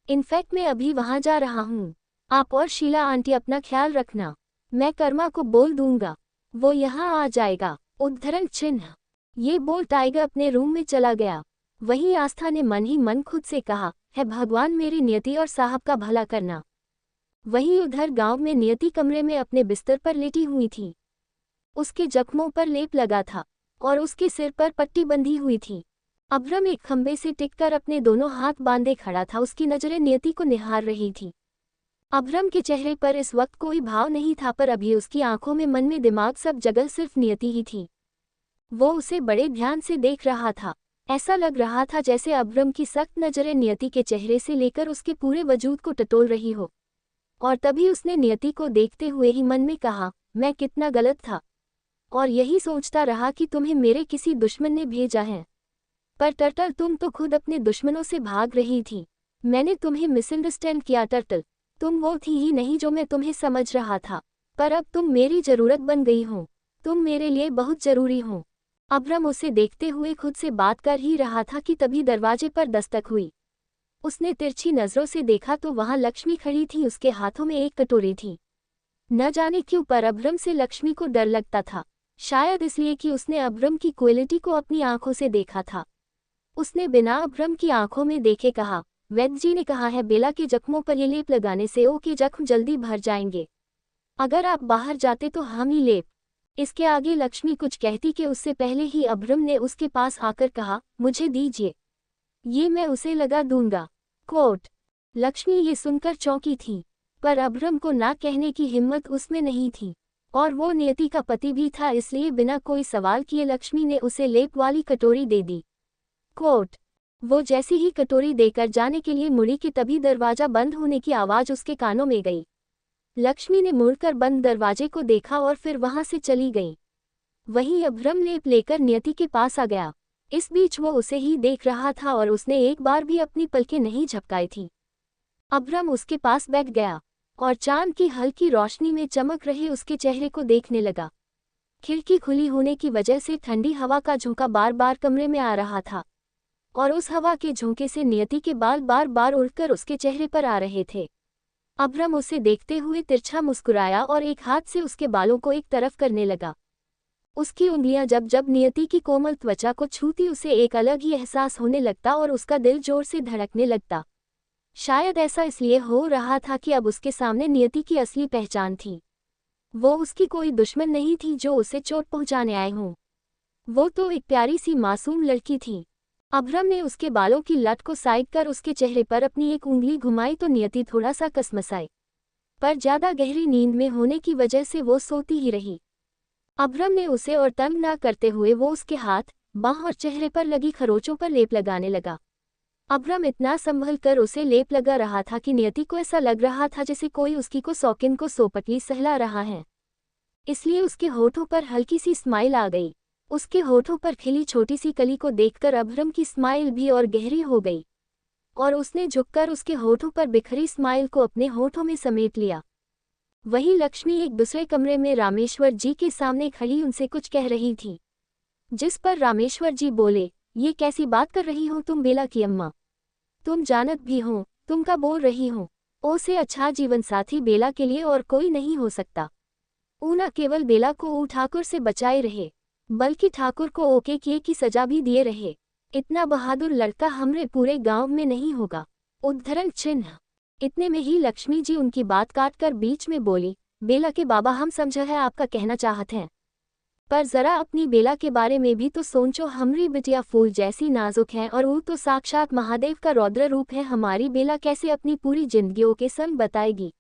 इनफैक्ट मैं अभी वहां जा रहा हूँ। आप और शीला आंटी अपना ख्याल रखना। मैं कर्मा को बोल दूंगा, वो यहाँ आ जाएगा। उद्धरण चिन्ह। ये बोल टाइगर अपने रूम में चला गया। वहीं आस्था ने मन ही मन खुद से कहा, है भगवान मेरी नियति और साहब का भला करना। वहीं उधर गांव में नियति कमरे में अपने बिस्तर पर लेटी हुई थी। उसके जख्मों पर लेप लगा था और उसके सिर पर पट्टी बंधी हुई थी। अभ्रम एक खंबे से टिककर अपने दोनों हाथ बांधे खड़ा था, उसकी नजरें नियति को निहार रही थी। अभ्रम के चेहरे पर इस वक्त कोई भाव नहीं था, पर अभी उसकी आंखों में, मन में, दिमाग, सब जगह सिर्फ नियति ही थी। वो उसे बड़े ध्यान से देख रहा था। ऐसा लग रहा था जैसे अभ्रम की सख्त नजरें नियति के चेहरे से लेकर उसके पूरे वजूद को टटोल रही हो। और तभी उसने नियति को देखते हुए ही मन में कहा, मैं कितना गलत था और यही सोचता रहा कि तुम्हें मेरे किसी दुश्मन ने भेजा है। पर टर्टल, तुम तो खुद अपने दुश्मनों से भाग रही थी। मैंने तुम्हें मिसअंडरस्टैंड किया टर्टल। तुम वो थी ही नहीं जो मैं तुम्हें समझ रहा था, पर अब तुम मेरी जरूरत बन गई हो। तुम मेरे लिए बहुत जरूरी हो। अभ्रम उसे देखते हुए खुद से बात कर ही रहा था कि तभी दरवाजे पर दस्तक हुई। उसने तिरछी नजरों से देखा तो वहां लक्ष्मी खड़ी थी, उसके हाथों में एक कटोरी थी। न जाने क्यों पर अभ्रम से लक्ष्मी को डर लगता था, शायद इसलिए कि उसने अभ्रम की क्वालिटी को अपनी आंखों से देखा था। उसने बिना अभ्रम की आंखों में देखे कहा, वैद्य जी ने कहा है बेला के जख्मों पर ये लेप लगाने से ओ के जख्म जल्दी भर जाएंगे। अगर आप बाहर जाते तो हम ही लेप। इसके आगे लक्ष्मी कुछ कहती कि उससे पहले ही अभ्रम ने उसके पास आकर कहा, मुझे दीजिए, ये मैं उसे लगा दूंगा। कोट। लक्ष्मी ये सुनकर चौंकी थी, पर अभ्रम को ना कहने की हिम्मत उसमें नहीं थी, और वो नियति का पति भी था, इसलिए बिना कोई सवाल किए लक्ष्मी ने उसे लेप वाली कटोरी दे दी। कोट। वो जैसी ही कटोरी देकर जाने के लिए मुड़ी कि तभी दरवाजा बंद होने की आवाज उसके कानों में गई। लक्ष्मी ने मुड़कर बंद दरवाजे को देखा और फिर वहां से चली गई। वहीं अभ्रम लेप लेकर नियति के पास आ गया। इस बीच वो उसे ही देख रहा था और उसने एक बार भी अपनी पलकें नहीं झपकाई थी। अभ्रम उसके पास बैठ गया और चांद की हल्की रोशनी में चमक रहे उसके चेहरे को देखने लगा। खिड़की खुली होने की वजह से ठंडी हवा का झोंका बार बार कमरे में आ रहा था और उस हवा के झोंके से नियति के बाल बार बार उड़कर उसके चेहरे पर आ रहे थे। अभ्रम उसे देखते हुए तिरछा मुस्कुराया और एक हाथ से उसके बालों को एक तरफ करने लगा। उसकी उंगलियां जब जब नियति की कोमल त्वचा को छूती उसे एक अलग ही एहसास होने लगता और उसका दिल जोर से धड़कने लगता। शायद ऐसा इसलिए हो रहा था कि अब उसके सामने नियति की असली पहचान थी। वो उसकी कोई दुश्मन नहीं थी जो उसे चोट पहुंचाने आए हों। वो तो एक प्यारी सी मासूम लड़की थी। अभ्रम ने उसके बालों की लट को साइड कर उसके चेहरे पर अपनी एक उंगली घुमाई तो नियति थोड़ा सा कसमसाई, पर ज्यादा गहरी नींद में होने की वजह से वो सोती ही रही। अभ्रम ने उसे और तंग ना करते हुए वो उसके हाथ, बांह और चेहरे पर लगी खरोचों पर लेप लगाने लगा। अभ्रम इतना संभल कर उसे लेप लगा रहा था कि नियति को ऐसा लग रहा था जैसे कोई उसकी को सौकिन को सोपटली सहला रहा है। इसलिए उसके होठों पर हल्की सी स्माइल आ गई। उसके होठों पर खिली छोटी सी कली को देखकर अभ्रम की स्माइल भी और गहरी हो गई और उसने झुककर उसके होठों पर बिखरी स्माइल को अपने होठों में समेट लिया। वहीं लक्ष्मी एक दूसरे कमरे में रामेश्वर जी के सामने खड़ी उनसे कुछ कह रही थी, जिस पर रामेश्वर जी बोले, ये कैसी बात कर रही हो तुम बेला की अम्मा? तुम जानत भी हो तुम का बोल रही हो? ओ से अच्छा जीवन साथी बेला के लिए और कोई नहीं हो सकता। ऊ न केवल बेला को ऊ ठाकुर से बचाए रहे, बल्कि ठाकुर को ओके किए की सजा भी दिए रहे। इतना बहादुर लड़का हमरे पूरे गांव में नहीं होगा। उद्धरण चिन्ह। इतने में ही लक्ष्मी जी उनकी बात काटकर बीच में बोली, बेला के बाबा हम समझा है आपका कहना चाहते हैं, पर जरा अपनी बेला के बारे में भी तो सोचो। हमरी बिटिया फूल जैसी नाजुक है और वो तो साक्षात महादेव का रौद्र रूप है। हमारी बेला कैसे अपनी पूरी जिंदगियों के संग बताएगी?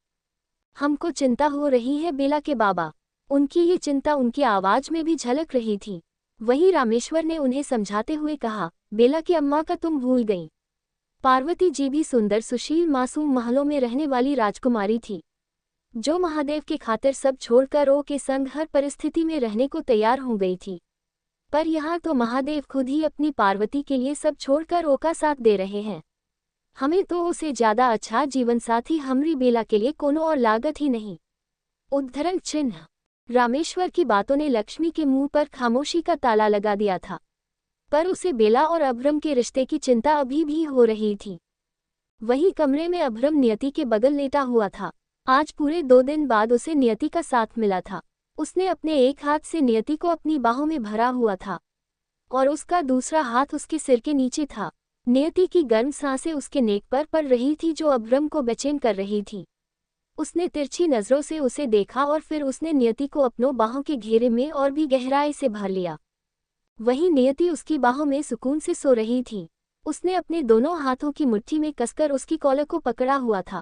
हमको चिंता हो रही है बेला के बाबा। उनकी ये चिंता उनकी आवाज में भी झलक रही थी। वहीं रामेश्वर ने उन्हें समझाते हुए कहा, बेला की अम्मा का तुम भूल गई। पार्वती जी भी सुंदर सुशील मासूम महलों में रहने वाली राजकुमारी थी, जो महादेव के खातिर सब छोड़कर ओ के संग हर परिस्थिति में रहने को तैयार हो गई थी। पर यहाँ तो महादेव खुद ही अपनी पार्वती के लिए सब छोड़कर ओ का साथ दे रहे हैं। हमें तो उसे ज्यादा अच्छा जीवन साथी हमरी बेला के लिए कोनो और लागत ही नहीं। उद्धरण चिन्ह। रामेश्वर की बातों ने लक्ष्मी के मुंह पर खामोशी का ताला लगा दिया था, पर उसे बेला और अभ्रम के रिश्ते की चिंता अभी भी हो रही थी। वही कमरे में अभ्रम नियति के बगल लेटा हुआ था। आज पूरे 2 दिन बाद उसे नियति का साथ मिला था। उसने अपने एक हाथ से नियति को अपनी बाहों में भरा हुआ था और उसका दूसरा हाथ उसके सिर के नीचे था। नियति की गर्म सांसें उसके नेक पर पड़ रही थी जो अभ्रम को बेचैन कर रही थी। उसने तिरछी नजरों से उसे देखा और फिर उसने नियति को अपनों बाहों के घेरे में और भी गहराई से भर लिया। वहीं नियति उसकी बाहों में सुकून से सो रही थी। उसने अपने दोनों हाथों की मुट्ठी में कसकर उसकी कॉलर को पकड़ा हुआ था।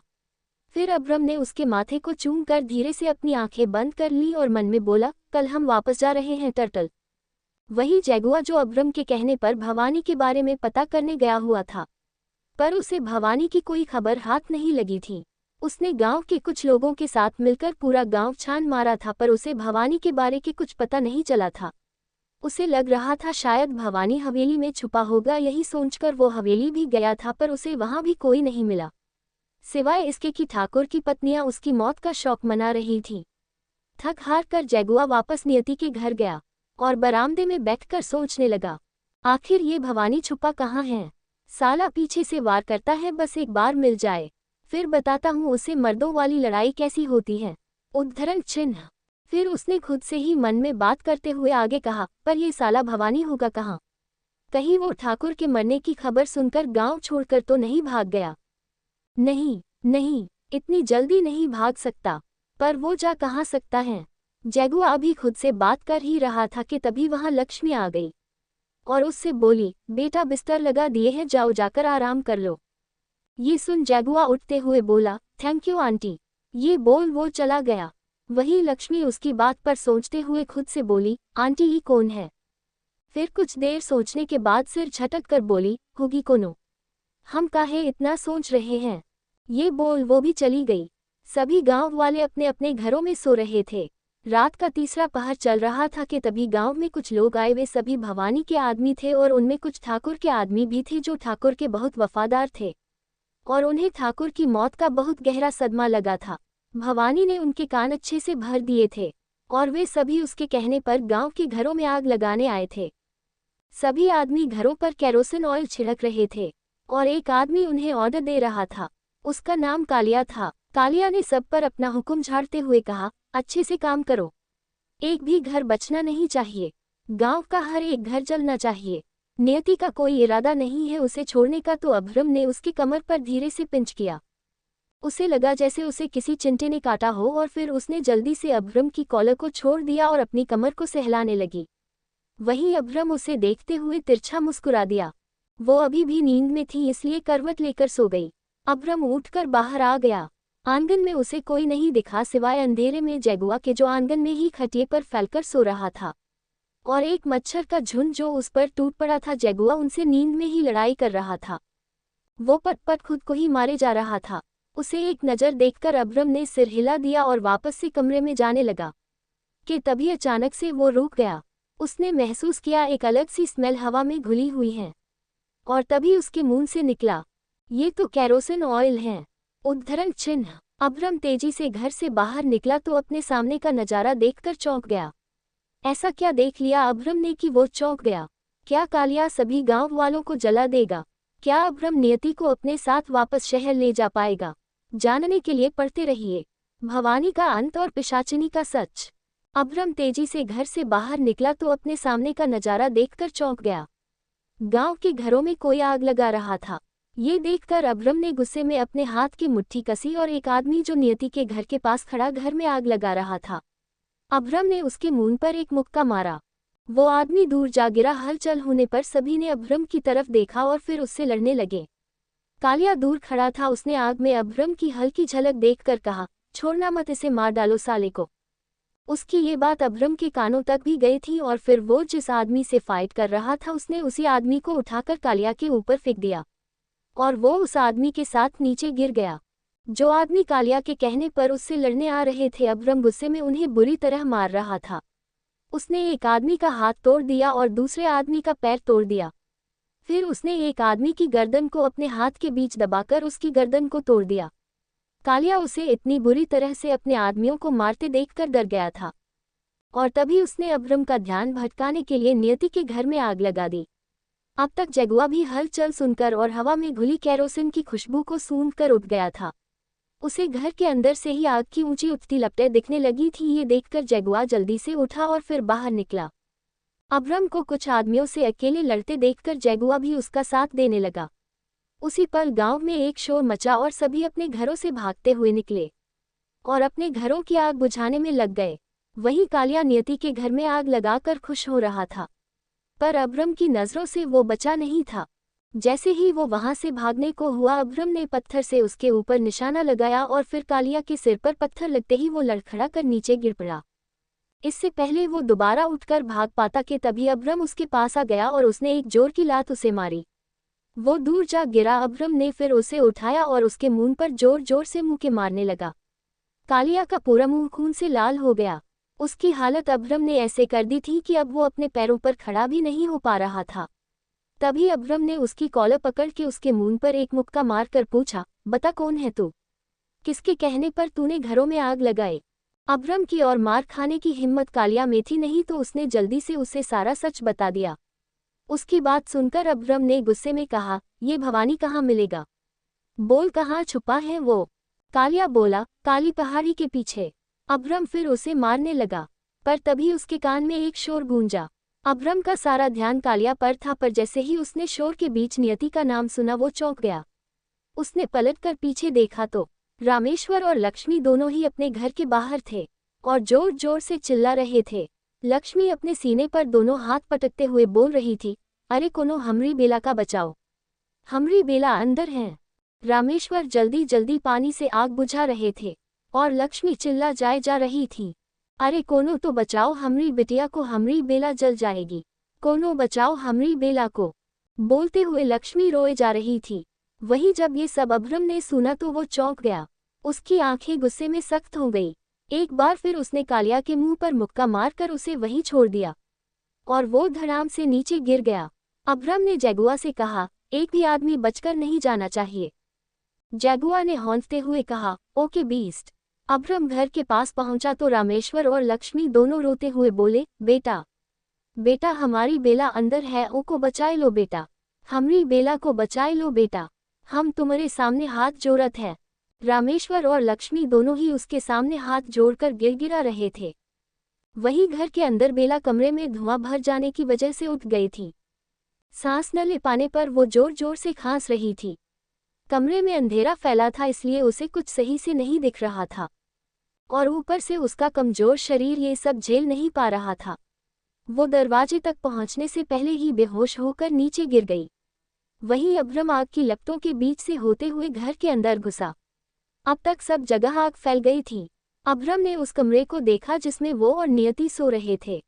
फिर अब्रम ने उसके माथे को चूम कर धीरे से अपनी आंखें बंद कर ली और मन में बोला, कल हम वापस जा रहे हैं टर्टल। वही जैगुआ जो अब्रम के कहने पर भवानी के बारे में पता करने गया हुआ था, पर उसे भवानी की कोई खबर हाथ नहीं लगी थी। उसने गांव के कुछ लोगों के साथ मिलकर पूरा गांव छान मारा था, पर उसे भवानी के बारे के कुछ पता नहीं चला था। उसे लग रहा था शायद भवानी हवेली में छुपा होगा। यही सोचकर वो हवेली भी गया था, पर उसे वहां भी कोई नहीं मिला, सिवाय इसके कि ठाकुर की पत्नियां उसकी मौत का शौक मना रही थीं। थक हार कर जैगुआ वापस नियति के घर गया और बरामदे में बैठकर सोचने लगा, आखिर ये भवानी छुपा कहाँ है। साला पीछे से वार करता है, बस एक बार मिल जाए, फिर बताता हूँ उसे मर्दों वाली लड़ाई कैसी होती है। उद्धरण चिन्ह। फिर उसने खुद से ही मन में बात करते हुए आगे कहा, पर ये साला भवानी होगा कहाँ? कहीं वो ठाकुर के मरने की खबर सुनकर गांव छोड़कर तो नहीं भाग गया? नहीं नहीं, इतनी जल्दी नहीं भाग सकता। पर वो जा कहाँ सकता है? जैगुआ अभी खुद से बात कर ही रहा था कि तभी वहां लक्ष्मी आ गई और उससे बोली, बेटा बिस्तर लगा दिए हैं, जाओ जाकर आराम कर लो। ये सुन जैगुआ उठते हुए बोला, थैंक यू आंटी। ये बोल वो चला गया। वही लक्ष्मी उसकी बात पर सोचते हुए खुद से बोली, आंटी ही कौन है? फिर कुछ देर सोचने के बाद सिर झटक कर बोली, होगी कोनो। हम काहे इतना सोच रहे हैं? ये बोल वो भी चली गई। सभी गांव वाले अपने अपने घरों में सो रहे थे। रात का तीसरा पहर चल रहा था कि तभी गांव में कुछ लोग आए। वे सभी भवानी के आदमी थे और उनमें कुछ ठाकुर के आदमी भी थे जो ठाकुर के बहुत वफादार थे और उन्हें ठाकुर की मौत का बहुत गहरा सदमा लगा था। भवानी ने उनके कान अच्छे से भर दिए थे और वे सभी उसके कहने पर गांव के घरों में आग लगाने आए थे। सभी आदमी घरों पर केरोसिन ऑयल छिड़क रहे थे और एक आदमी उन्हें ऑर्डर दे रहा था। उसका नाम कालिया था। कालिया ने सब पर अपना हुक्म झाड़ते हुए कहा, अच्छे से काम करो, एक भी घर बचना नहीं चाहिए, गांव का हर एक घर जलना चाहिए। नियति का कोई इरादा नहीं है उसे छोड़ने का। तो अब्रम ने उसकी कमर पर धीरे से पिंच किया। उसे लगा जैसे उसे किसी चिंटे ने काटा हो और फिर उसने जल्दी से अब्रम की कॉलर को छोड़ दिया और अपनी कमर को सहलाने लगी। वहीं अब्रम उसे देखते हुए तिरछा मुस्कुरा दिया। वो अभी भी नींद में थी, इसलिए करवट लेकर सो गई। अब्रम उठकर बाहर आ गया। आंगन में उसे कोई नहीं दिखा सिवाय अंधेरे में जैगुआ के, जो आंगन में ही खटिए पर फैलकर सो रहा था, और एक मच्छर का झुंड जो उस पर टूट पड़ा था। जैगुआ उनसे नींद में ही लड़ाई कर रहा था। वो पट पट खुद को ही मारे जा रहा था। उसे एक नज़र देखकर अब्रम ने सिर हिला दिया और वापस से कमरे में जाने लगा कि तभी अचानक से वो रुक गया। उसने महसूस किया एक अलग सी स्मेल हवा में घुली हुई है और तभी उसके मुंह से निकला, ये तो केरोसिन ऑयल है। उद्धरण चिन्ह। अब्रम तेजी से घर से बाहर निकला तो अपने सामने का नज़ारा देखकर चौंक गया। ऐसा क्या देख लिया अब्रम ने कि वो चौंक गया? क्या कालिया सभी गांव वालों को जला देगा? क्या अब्रम नियति को अपने साथ वापस शहर ले जा पाएगा? जानने के लिए पढ़ते रहिए भवानी का अंत और पिशाचिनी का सच। अब्रम तेजी से घर से बाहर निकला तो अपने सामने का नज़ारा देखकर चौंक गया। गांव के घरों में कोई आग लगा रहा था। ये देखकर अब्रम ने गुस्से में अपने हाथ की मुट्ठी कसी और एक आदमी जो नियति के घर के पास खड़ा घर में आग लगा रहा था, अब्रम ने उसके मुंह पर एक मुक्का मारा। वो आदमी दूर जा गिरा। हलचल होने पर सभी ने अब्रम की तरफ देखा और फिर उससे लड़ने लगे। कालिया दूर खड़ा था। उसने आग में अब्रम की हल्की झलक देखकर कहा, छोड़ना मत, इसे मार डालो साले को। उसकी ये बात अब्रम के कानों तक भी गई थी और फिर वो जिस आदमी से फाइट कर रहा था उसने उसी आदमी को उठाकर कालिया के ऊपर फेंक दिया और वो उस आदमी के साथ नीचे गिर गया। जो आदमी कालिया के कहने पर उससे लड़ने आ रहे थे, अब्रम गुस्से में उन्हें बुरी तरह मार रहा था। उसने एक आदमी का हाथ तोड़ दिया और दूसरे आदमी का पैर तोड़ दिया। फिर उसने एक आदमी की गर्दन को अपने हाथ के बीच दबाकर उसकी गर्दन को तोड़ दिया। कालिया उसे इतनी बुरी तरह से अपने आदमियों को मारते देखकर डर गया था और तभी उसने अब्रम का ध्यान भटकाने के लिए नियति के घर में आग लगा दी। अब तक जैगुआ भी हलचल सुनकर और हवा में घुली केरोसिन की खुशबू को सूंघकर उठ गया था। उसे घर के अंदर से ही आग की ऊंची उठती लपटें दिखने लगी थी। ये देखकर जैगुआ जल्दी से उठा और फिर बाहर निकला। अब्रम को कुछ आदमियों से अकेले लड़ते देखकर जैगुआ भी उसका साथ देने लगा। उसी पल गांव में एक शोर मचा और सभी अपने घरों से भागते हुए निकले। और अपने घरों की आग बुझाने में लग गए। वहीं कालिया नियति के घर में आग लगाकर खुश हो रहा था, पर अब्रम की नजरों से वो बचा नहीं था। जैसे ही वो वहां से भागने को हुआ, अब्रम ने पत्थर से उसके ऊपर निशाना लगाया और फिर कालिया के सिर पर पत्थर लगते ही वो लड़खड़ा कर नीचे गिर पड़ा। इससे पहले वो दोबारा उठकर भाग पाता कि तभी अब्रम उसके पास आ गया और उसने एक जोर की लात उसे मारी। वो दूर जा गिरा। अब्रम ने फिर उसे उठाया और उसके मुंह पर जोर जोर से मुंह के मारने लगा। कालिया का पूरा मुंह खून से लाल हो गया। उसकी हालत अब्रम ने ऐसे कर दी थी कि अब वो अपने पैरों पर खड़ा भी नहीं हो पा रहा था। तभी अब्रम ने उसकी कॉलर पकड़ के उसके मुंह पर एक मुक्का मारकर पूछा, बता कौन है तू? किसके कहने पर तूने घरों में आग लगाई? अब्रम की और मार खाने की हिम्मत कालिया में थी नहीं, तो उसने जल्दी से उसे सारा सच बता दिया। उसकी बात सुनकर अब्रम ने गुस्से में कहा, ये भवानी कहाँ मिलेगा? बोल कहाँ छुपा है वो? कालिया बोला, काली पहाड़ी के पीछे। अब्रम फिर उसे मारने लगा, पर तभी उसके कान में एक शोर गूंजा। अब्रम का सारा ध्यान कालिया पर था, पर जैसे ही उसने शोर के बीच नियति का नाम सुना वो चौंक गया। उसने पलटकर पीछे देखा तो रामेश्वर और लक्ष्मी दोनों ही अपने घर के बाहर थे और जोर जोर से चिल्ला रहे थे। लक्ष्मी अपने सीने पर दोनों हाथ पटकते हुए बोल रही थी, अरे कोनो हमरी बेला का बचाओ, हमरी बेला अंदर हैं। रामेश्वर जल्दी जल्दी पानी से आग बुझा रहे थे और लक्ष्मी चिल्ला जाए जा रही थी, अरे कोनो तो बचाओ हमरी बिटिया को, हमरी बेला जल जाएगी, कोनो बचाओ हमरी बेला को। बोलते हुए लक्ष्मी रोए जा रही थी। वही जब ये सब अब्रम ने सुना तो वो चौंक गया। उसकी आंखें गुस्से में सख्त हो गई। एक बार फिर उसने कालिया के मुंह पर मुक्का मारकर उसे वहीं छोड़ दिया और वो धड़ाम से नीचे गिर गया। अब्रम ने जैगुआ से कहा, एक भी आदमी बचकर नहीं जाना चाहिए। जैगुआ ने हौंकते हुए कहा, ओके बीस्ट। अब्रम घर के पास पहुंचा तो रामेश्वर और लक्ष्मी दोनों रोते हुए बोले, बेटा बेटा हमारी बेला अंदर है, ओ को बचाए लो बेटा, हमरी बेला को बचाए लो बेटा, हम तुम्हारे सामने हाथ जोड़त है। रामेश्वर और लक्ष्मी दोनों ही उसके सामने हाथ जोड़कर गिड़गिड़ा रहे थे। वही घर के अंदर बेला कमरे में धुआं भर जाने की वजह से उठ गई थी। सांस न ले पाने पर वो जोर जोर से खांस रही थी। कमरे में अंधेरा फैला था, इसलिए उसे कुछ सही से नहीं दिख रहा था और ऊपर से उसका कमजोर शरीर ये सब झेल नहीं पा रहा था। वो दरवाजे तक पहुंचने से पहले ही बेहोश होकर नीचे गिर गई। वहीं अब्रम आग की लपटों के बीच से होते हुए घर के अंदर घुसा। अब तक सब जगह आग फैल गई थी। अब्रम ने उस कमरे को देखा जिसमें वो और नियति सो रहे थे।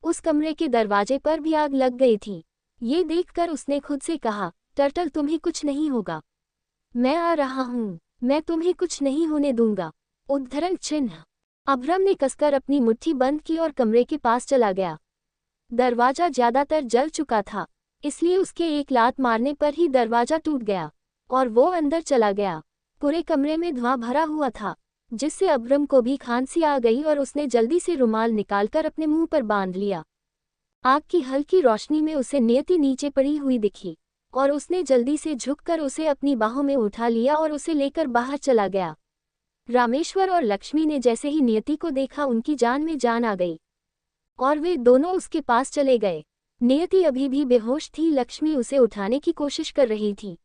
उस कमरे के दरवाजे पर भी आग लग गई थी। ये देखकर उसने खुद से कहा, टर्टल तुम्हें कुछ नहीं होगा, मैं आ रहा हूँ, मैं तुम्हें कुछ नहीं होने दूंगा। उद्धरण चिन्ह। अब्रम ने कसकर अपनी मुट्ठी बंद की और कमरे के पास चला गया। दरवाजा ज्यादातर जल चुका था, इसलिए उसके एक लात मारने पर ही दरवाजा टूट गया और वो अंदर चला गया। पूरे कमरे में धुआं भरा हुआ था, जिससे अब्रम को भी खांसी आ गई और उसने जल्दी से रुमाल निकालकर अपने मुंह पर बांध लिया। आग की हल्की रोशनी में उसे नियति नीचे पड़ी हुई दिखी और उसने जल्दी से झुककर उसे अपनी बाहों में उठा लिया और उसे लेकर बाहर चला गया। रामेश्वर और लक्ष्मी ने जैसे ही नियति को देखा, उनकी जान में जान आ गई और वे दोनों उसके पास चले गए। नियति अभी भी बेहोश थी। लक्ष्मी उसे उठाने की कोशिश कर रही थी,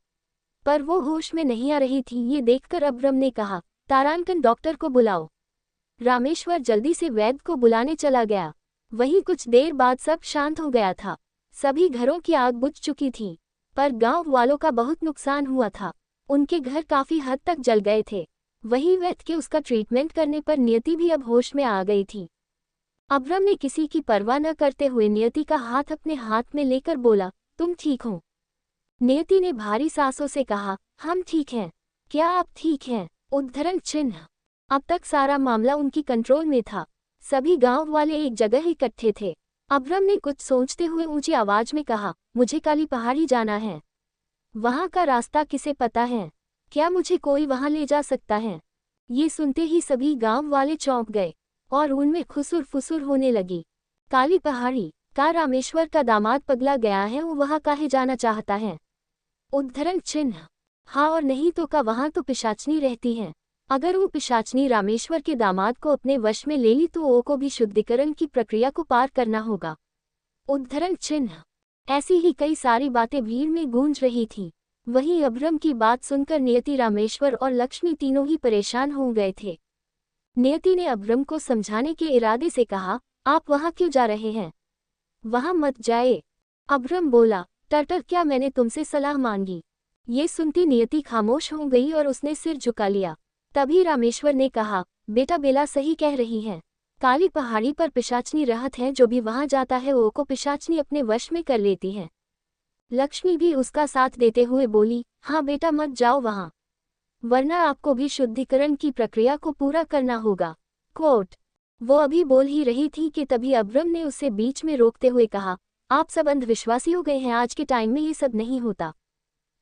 पर वो होश में नहीं आ रही थी। ये देखकर अब्रम ने कहा, तारांकन डॉक्टर को बुलाओ। रामेश्वर जल्दी से वैद्य को बुलाने चला गया। वहीं कुछ देर बाद सब शांत हो गया था। सभी घरों की आग बुझ चुकी थी, पर गांव वालों का बहुत नुकसान हुआ था। उनके घर काफी हद तक जल गए थे। वहीं वैद्य के उसका ट्रीटमेंट करने पर नियति भी अब होश में आ गई थी। अब्रम ने किसी की परवाह न करते हुए नियति का हाथ अपने हाथ में लेकर बोला, तुम ठीक हो? नियति ने भारी सांसों से कहा, हम ठीक हैं। क्या आप ठीक हैं? उद्धरण चिन्ह। अब तक सारा मामला उनकी कंट्रोल में था। सभी गांव वाले एक जगह इकट्ठे थे। अब्रम ने कुछ सोचते हुए ऊंची आवाज में कहा, मुझे काली पहाड़ी जाना है। वहां का रास्ता किसे पता है? क्या मुझे कोई वहां ले जा सकता है? ये सुनते ही सभी गांव वाले चौंक गए और उनमें खुसुर फुसुर होने लगी। काली पहाड़ी का रामेश्वर का दामाद पगला गया है, वो वहां काहे जाना चाहता है? उद्धरण चिन्ह। हाँ और नहीं तो का वहां तो पिशाचनी रहती है। अगर वो पिशाचनी रामेश्वर के दामाद को अपने वश में ले ली तो वो को भी शुद्धिकरण की प्रक्रिया को पार करना होगा। उद्धरण चिन्ह। ऐसी ही कई सारी बातें भीड़ में गूंज रही थी। वहीं अब्रम की बात सुनकर नियति, रामेश्वर और लक्ष्मी तीनों ही परेशान हो गए थे। नियति ने अब्रम को समझाने के इरादे से कहा, आप वहां क्यों जा रहे हैं? वहां मत जाए। अब्रम बोला, टर्टल क्या मैंने तुमसे सलाह मांगी? ये सुनती नियति खामोश हो गई और उसने सिर झुका लिया। तभी रामेश्वर ने कहा, बेटा बेला सही कह रही है। काली पहाड़ी पर पिशाचनी रहत है, जो भी वहां जाता है वो को पिशाचनी अपने वश में कर लेती है। लक्ष्मी भी उसका साथ देते हुए बोली, हाँ बेटा मत जाओ वहां, वरना आपको भी शुद्धिकरण की प्रक्रिया को पूरा करना होगा। कोट। वो अभी बोल ही रही थी कि तभी अब्रम ने उसे बीच में रोकते हुए कहा, आप सब अंधविश्वासी हो गए हैं, आज के टाइम में ये सब नहीं होता।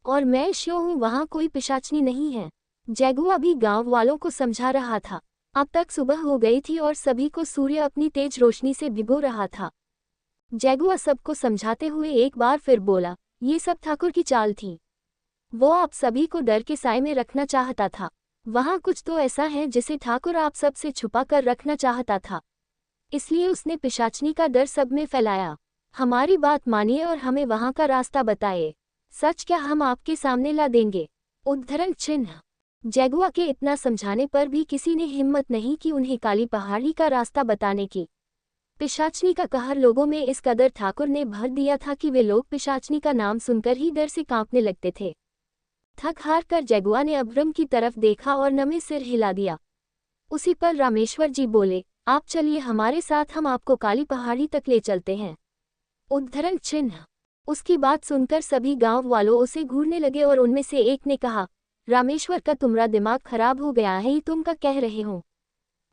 और मैं श्योर हूँ वहां कोई पिशाचनी नहीं है। जैगुआ भी गांव वालों को समझा रहा था। अब तक सुबह हो गई थी और सभी को सूर्य अपनी तेज रोशनी से भिगो रहा था। जैगुआ सबको समझाते हुए एक बार फिर बोला, ये सब ठाकुर की चाल थी। वो आप सभी को डर के साए में रखना चाहता था। वहां कुछ तो ऐसा है जिसे ठाकुर आप सब से छुपा कर रखना चाहता था, इसलिए उसने पिशाचनी का डर सब में फैलाया। हमारी बात मानिए और हमें वहां का रास्ता बताइए। सच क्या हम आपके सामने ला देंगे। उद्धरण चिन्ह। जैगुआ के इतना समझाने पर भी किसी ने हिम्मत नहीं की उन्हें काली पहाड़ी का रास्ता बताने की। पिशाचनी का कहर लोगों में इस कदर ठाकुर ने भर दिया था कि वे लोग पिशाचनी का नाम सुनकर ही डर से कांपने लगते थे। थक हार कर जैगुआ ने अब्रम की तरफ देखा और नमे सिर हिला दिया। उसी पर रामेश्वर जी बोले, आप चलिए हमारे साथ, हम आपको काली पहाड़ी तक ले चलते हैं। उद्धरण चिन्ह। उसकी बात सुनकर सभी गांव वालों उसे घूरने लगे और उनमें से एक ने कहा, रामेश्वर का तुम्हारा दिमाग खराब हो गया है, ये तुम का कह रहे हो?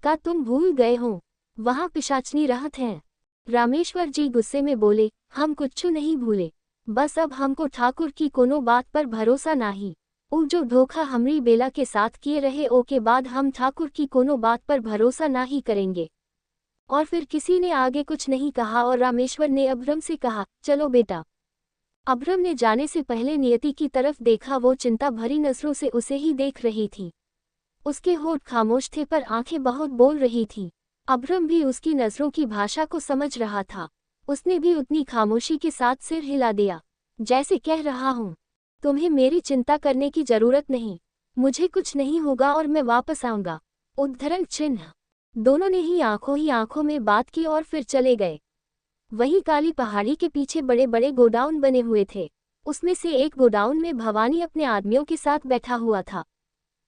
का तुम भूल गए हो वहां पिशाचनी रहत हैं? रामेश्वर जी गुस्से में बोले, हम कुछ नहीं भूले, बस अब हमको ठाकुर की कोनो बात पर भरोसा नाही। उ जो धोखा हमरी बेला के साथ किए रहे ओके बाद हम ठाकुर की कोनो बात पर भरोसा नाही करेंगे। और फिर किसी ने आगे कुछ नहीं कहा और रामेश्वर ने अब्रम से कहा, चलो बेटा। अब्रम ने जाने से पहले नियति की तरफ देखा, वो चिंता भरी नजरों से उसे ही देख रही थी। उसके होठ खामोश थे पर आंखें बहुत बोल रही थीं। अब्रम भी उसकी नजरों की भाषा को समझ रहा था। उसने भी उतनी खामोशी के साथ सिर हिला दिया, जैसे कह रहा हूं, तुम्हें मेरी चिंता करने की जरूरत नहीं, मुझे कुछ नहीं होगा और मैं वापस आऊंगा। उद्धरण चिन्ह। दोनों ने ही आंखों में बात की और फिर चले गए। वहीं काली पहाड़ी के पीछे बड़े बड़े गोडाउन बने हुए थे। उसमें से एक गोडाउन में भवानी अपने आदमियों के साथ बैठा हुआ था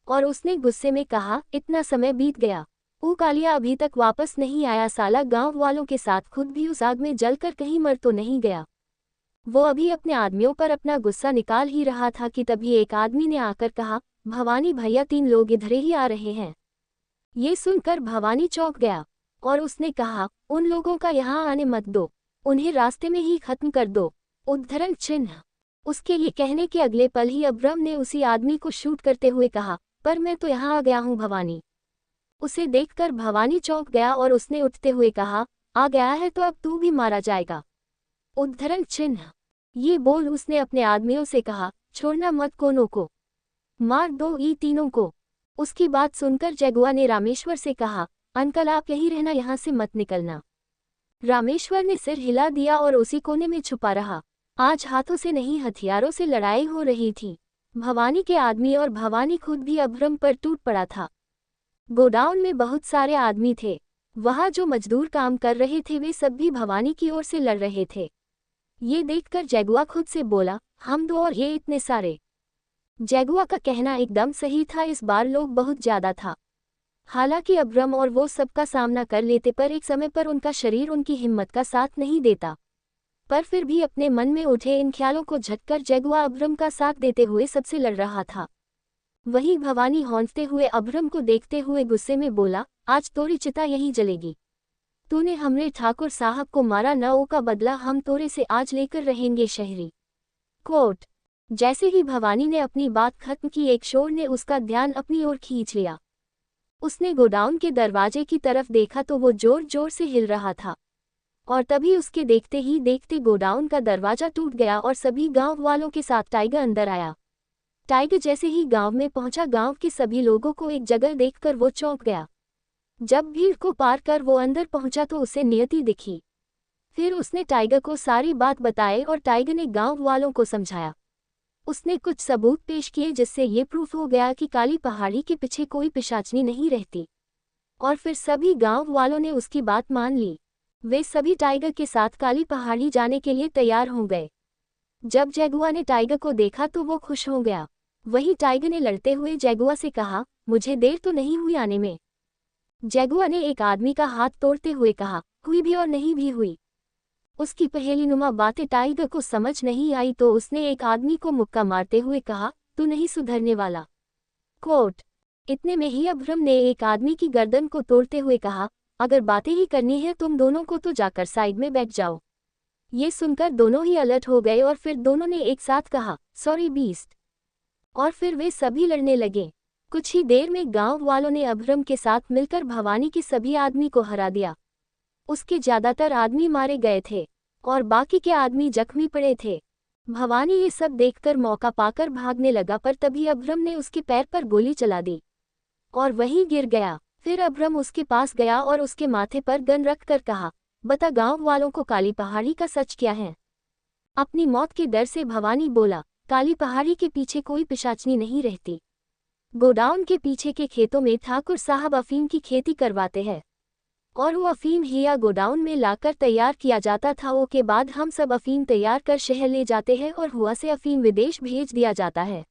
और उसने गुस्से में कहा, इतना समय बीत गया, वो कालिया अभी तक वापस नहीं आया, साला गांव वालों के साथ खुद भी उस आग में जलकर कहीं मर तो नहीं गया। वो अभी अपने आदमियों पर अपना गुस्सा निकाल ही रहा था कि तभी एक आदमी ने आकर कहा, भवानी भैया 3 लोग इधर ही आ रहे हैं। ये सुनकर भवानी चौंक गया और उसने कहा, उन लोगों का यहाँ आने मत दो, उन्हें रास्ते में ही खत्म कर दो। उद्धरण चिन्ह। उसके ये कहने के अगले पल ही अब्रम ने उसी आदमी को शूट करते हुए कहा, पर मैं तो यहाँ आ गया हूँ भवानी। उसे देखकर भवानी चौंक गया और उसने उठते हुए कहा, आ गया है तो अब तू भी मारा जाएगा। उद्धरण चिन्ह। ये बोल उसने अपने आदमियों से कहा, छोड़ना मत कोनो को, मार दो ये तीनों को। उसकी बात सुनकर जैगुआ ने रामेश्वर से कहा, अंकल आप यही रहना, यहाँ से मत निकलना। रामेश्वर ने सिर हिला दिया और उसी कोने में छुपा रहा। आज हाथों से नहीं हथियारों से लड़ाई हो रही थी। भवानी के आदमी और भवानी खुद भी अब्रम पर टूट पड़ा था। गोडाउन में बहुत सारे आदमी थे। वहां जो मजदूर काम कर रहे थे वे सब भी भवानी की ओर से लड़ रहे थे। ये देखकर जैगुआ खुद से बोला, हम दो और ये इतने सारे। जैगुआ का कहना एकदम सही था, इस बार लोग बहुत ज्यादा था। हालांकि अब्रम और वो सबका सामना कर लेते पर एक समय पर उनका शरीर उनकी हिम्मत का साथ नहीं देता। पर फिर भी अपने मन में उठे इन ख्यालों को झटकर जैगुआ अब्रम का साथ देते हुए सबसे लड़ रहा था। वहीं भवानी हौंसते हुए अब्रम को देखते हुए गुस्से में बोला, आज तोरी चिता यही जलेगी। तूने हमरे ठाकुर साहब को मारा न, ओ का बदला हम तोरे से आज लेकर रहेंगे शहरी। कोट। जैसे ही भवानी ने अपनी बात खत्म की, एक शोर ने उसका ध्यान अपनी ओर खींच लिया। उसने गोडाउन के दरवाजे की तरफ देखा तो वो जोर जोर से हिल रहा था और तभी उसके देखते ही देखते गोडाउन का दरवाजा टूट गया और सभी गांव वालों के साथ टाइगर अंदर आया। टाइगर जैसे ही गांव में पहुंचा, गांव के सभी लोगों को एक जगह देखकर वो चौंक गया। जब भीड़ को पार कर वो अंदर पहुंचा तो उसे नियति दिखी। फिर उसने टाइगर को सारी बात बताई और टाइगर ने गांव वालों को समझाया। उसने कुछ सबूत पेश किए जिससे ये प्रूफ हो गया कि काली पहाड़ी के पीछे कोई पिशाचनी नहीं रहती। और फिर सभी गांव वालों ने उसकी बात मान ली। वे सभी टाइगर के साथ काली पहाड़ी जाने के लिए तैयार हो गए। जब जैगुआ ने टाइगर को देखा तो वो खुश हो गया। वहीं टाइगर ने लड़ते हुए जैगुआ से कहा, मुझे देर तो नहीं हुई आने में। जैगुआ ने एक आदमी का हाथ तोड़ते हुए कहा, हुई भी और नहीं भी हुई। उसकी पहेलीनुमा बातें टाइगर को समझ नहीं आई तो उसने एक आदमी को मुक्का मारते हुए कहा, तू नहीं सुधरने वाला। कोट। इतने में ही अभ्रम ने एक आदमी की गर्दन को तोड़ते हुए कहा, अगर बातें ही करनी है तुम दोनों को तो जाकर साइड में बैठ जाओ। ये सुनकर दोनों ही अलर्ट हो गए और फिर दोनों ने एक साथ कहा, सॉरी बीस्ट। और फिर वे सभी लड़ने लगे। कुछ ही देर में गांव वालों ने अभ्रम के साथ मिलकर भवानी के सभी आदमी को हरा दिया। उसके ज्यादातर आदमी मारे गए थे और बाकी के आदमी जख्मी पड़े थे। भवानी ये सब देखकर मौका पाकर भागने लगा पर तभी अभ्रम ने उसके पैर पर गोली चला दी और वहीं गिर गया। फिर अभ्रम उसके पास गया और उसके माथे पर गन रख कर कहा, बता गांव वालों को काली पहाड़ी का सच क्या है। अपनी मौत के डर से भवानी बोला, काली पहाड़ी के पीछे कोई पिशाचनी नहीं रहती। गोडाउन के पीछे के खेतों में ठाकुर साहब अफीम की खेती करवाते हैं और वो अफीम हिया गोडाउन में लाकर तैयार किया जाता था। वो के बाद हम सब अफीम तैयार कर शहर ले जाते हैं और हुआ से अफीम विदेश भेज दिया जाता है।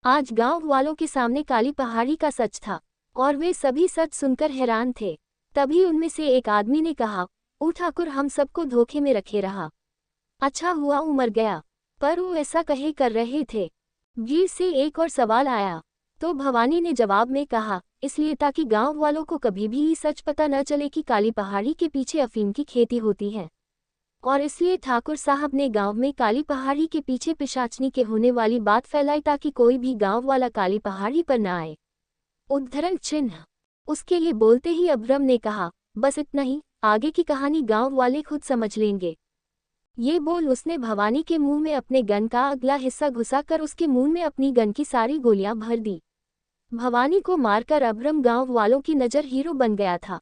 आज गांव वालों के सामने काली पहाड़ी का सच था और वे सभी सच सुनकर हैरान थे। तभी उनमें से एक आदमी ने कहा, ओ ठाकुर हम सबको धोखे में रखे रहा, अच्छा हुआ वो मर गया। पर वो ऐसा कहे कर रहे थे। भीड़ से एक और सवाल आया तो भवानी ने जवाब में कहा, इसलिए ताकि गांव वालों को कभी भी ये सच पता न चले कि काली पहाड़ी के पीछे अफीम की खेती होती है और इसलिए ठाकुर साहब ने गांव में काली पहाड़ी के पीछे पिशाचनी के होने वाली बात फैलाई ताकि कोई भी गांव वाला काली पहाड़ी पर न आए। उद्धरण चिन्ह। उसके ये बोलते ही अभ्रम ने कहा, बस इतना ही, आगे की कहानी गांव वाले खुद समझ लेंगे। ये बोल उसने भवानी के मुंह में अपने गन का अगला हिस्सा घुसाकर उसके मुंह में अपनी गन की सारी गोलियां भर दी। भवानी को मारकर अभ्रम गांव वालों की नज़र हीरो बन गया था।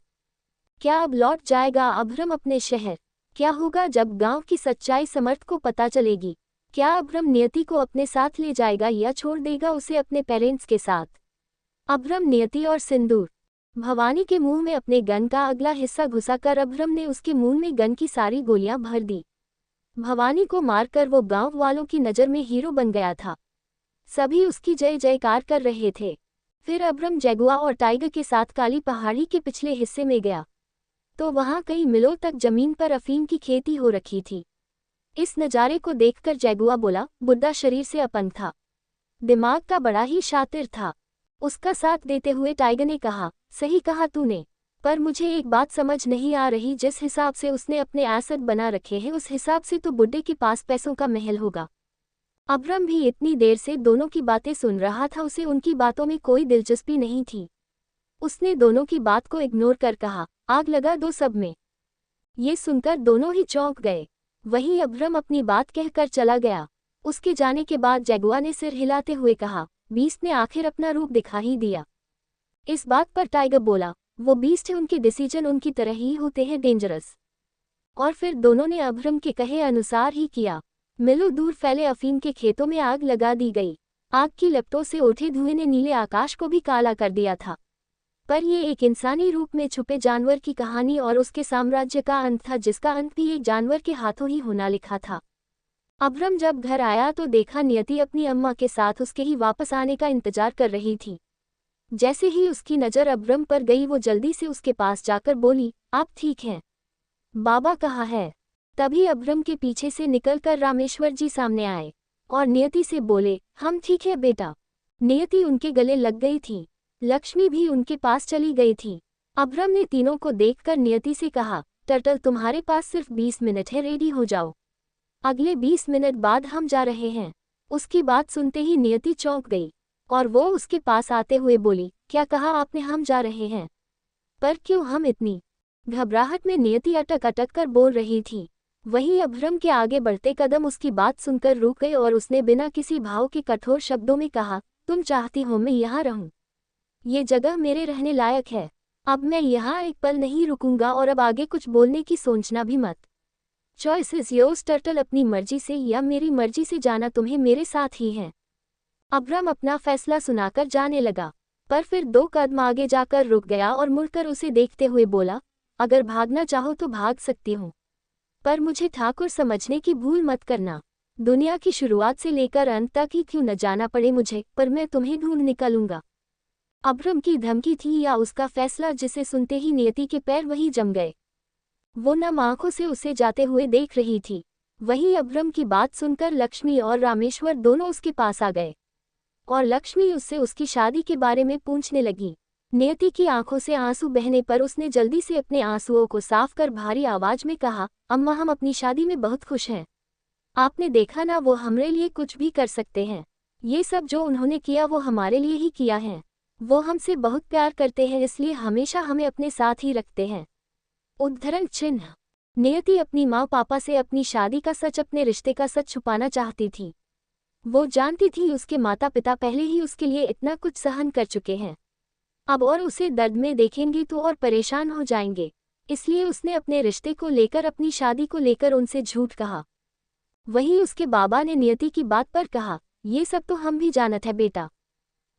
क्या अब लौट जाएगा अभ्रम अपने शहर? क्या होगा जब गांव की सच्चाई समर्थ को पता चलेगी? क्या अभ्रम नियति को अपने साथ ले जाएगा या छोड़ देगा उसे अपने पेरेंट्स के साथ? अभ्रम, नियति और सिंदूर। भवानी के मुंह में अपने गन का अगला हिस्सा घुसाकर अभ्रम ने उसके मुंह में गन की सारी गोलियां भर दी। भवानी को मारकर वो गांव वालों की नज़र में हीरो बन गया था। सभी उसकी जय जयकार कर रहे थे। फिर अभ्रम जैगुआ और टाइगर के साथ काली पहाड़ी के पिछले हिस्से में गया तो वहां कई मीलों तक जमीन पर अफीम की खेती हो रखी थी। इस नज़ारे को देखकर जैगुआ बोला, बुड्ढा शरीर से अपंग था, दिमाग का बड़ा ही शातिर था। उसका साथ देते हुए टाइगर ने कहा, सही कहा तूने, पर मुझे एक बात समझ नहीं आ रही, जिस हिसाब से उसने अपने एसेट बना रखे हैं उस हिसाब से तो बुड्ढे के पास पैसों का महल होगा। अभ्रम भी इतनी देर से दोनों की बातें सुन रहा था, उसे उनकी बातों में कोई दिलचस्पी नहीं थी। उसने दोनों की बात को इग्नोर कर कहा, आग लगा दो सब में। ये सुनकर दोनों ही चौंक गए। वहीं अभ्रम अपनी बात कहकर चला गया। उसके जाने के बाद जैगुआ ने सिर हिलाते हुए कहा, बीस्ट ने आखिर अपना रूप दिखा ही दिया। इस बात पर टाइगर बोला, वो बीस्ट है, उनके डिसीजन उनकी तरह ही होते हैं, डेंजरस। और फिर दोनों ने अभ्रम के कहे अनुसार ही किया। मीलों दूर फैले अफीम के खेतों में आग लगा दी गई। आग की लपटों से उठे धुएं ने नीले आकाश को भी काला कर दिया था। पर यह एक इंसानी रूप में छुपे जानवर की कहानी और उसके साम्राज्य का अंत था, जिसका अंत भी एक जानवर के हाथों ही होना लिखा था। अभ्रम जब घर आया तो देखा नियति अपनी अम्मा के साथ उसके ही वापस आने का इंतजार कर रही थी। जैसे ही उसकी नज़र अभ्रम पर गई वो जल्दी से उसके पास जाकर बोली, आप ठीक हैं? बाबा कहाँ है? तभी अभ्रम के पीछे से निकलकर रामेश्वर जी सामने आए और नियति से बोले, हम ठीक है बेटा। नियति उनके गले लग गई थी। लक्ष्मी भी उनके पास चली गई थी। अभ्रम ने तीनों को देखकर नियति से कहा, टर्टल तुम्हारे पास सिर्फ 20 मिनट है, रेडी हो जाओ, अगले 20 मिनट बाद हम जा रहे हैं। उसकी बात सुनते ही नियति चौंक गई और वो उसके पास आते हुए बोली, क्या कहा आपने? हम जा रहे हैं? पर क्यों हम? इतनी घबराहट में नियति अटक अटक कर बोल रही थी। वहीं अभ्रम के आगे बढ़ते कदम उसकी बात सुनकर रुक गए और उसने बिना किसी भाव के कठोर शब्दों में कहा, तुम चाहती हो मैं यहाँ रहूं? ये जगह मेरे रहने लायक है। अब मैं यहाँ एक पल नहीं रुकूंगा और अब आगे कुछ बोलने की सोचना भी मत। चॉइस इज योर्स टर्टल, अपनी मर्जी से या मेरी मर्जी से जाना तुम्हें मेरे साथ ही है। अभ्रम अपना फैसला सुनाकर जाने लगा। पर फिर 2 कदम आगे जाकर रुक गया और मुड़कर उसे देखते हुए बोला, अगर भागना चाहो तो भाग सकती हूँ, पर मुझे ठाकुर समझने की भूल मत करना। दुनिया की शुरुआत से लेकर अंत तक ही क्यों न जाना पड़े मुझे, पर मैं तुम्हें ढूंढ निकालूंगा। अब्रम की धमकी थी या उसका फैसला, जिसे सुनते ही नियति के पैर वहीं जम गए। वो नम आंखों से उसे जाते हुए देख रही थी। वहीं अब्रम की बात सुनकर लक्ष्मी और रामेश्वर दोनों उसके पास आ गए और लक्ष्मी उससे उसकी शादी के बारे में पूछने लगी। नियति की आंखों से आंसू बहने पर उसने जल्दी से अपने आंसुओं को साफ कर भारी आवाज में कहा, अम्मा हम अपनी शादी में बहुत खुश हैं। आपने देखा ना, वो हमारे लिए कुछ भी कर सकते हैं। ये सब जो उन्होंने किया वो हमारे लिए ही किया है। वो हमसे बहुत प्यार करते हैं, इसलिए हमेशा हमें अपने साथ ही रखते हैं। उद्धरण चिन्ह। नियति अपनी माँ पापा से अपनी शादी का सच, अपने रिश्ते का सच छुपाना चाहती थी। वो जानती थी उसके माता पिता पहले ही उसके लिए इतना कुछ सहन कर चुके हैं, अब और उसे दर्द में देखेंगे तो और परेशान हो जाएंगे। इसलिए उसने अपने रिश्ते को लेकर, अपनी शादी को लेकर उनसे झूठ कहा। वहीं उसके बाबा ने नियति की बात पर कहा, ये सब तो हम भी जानत है बेटा,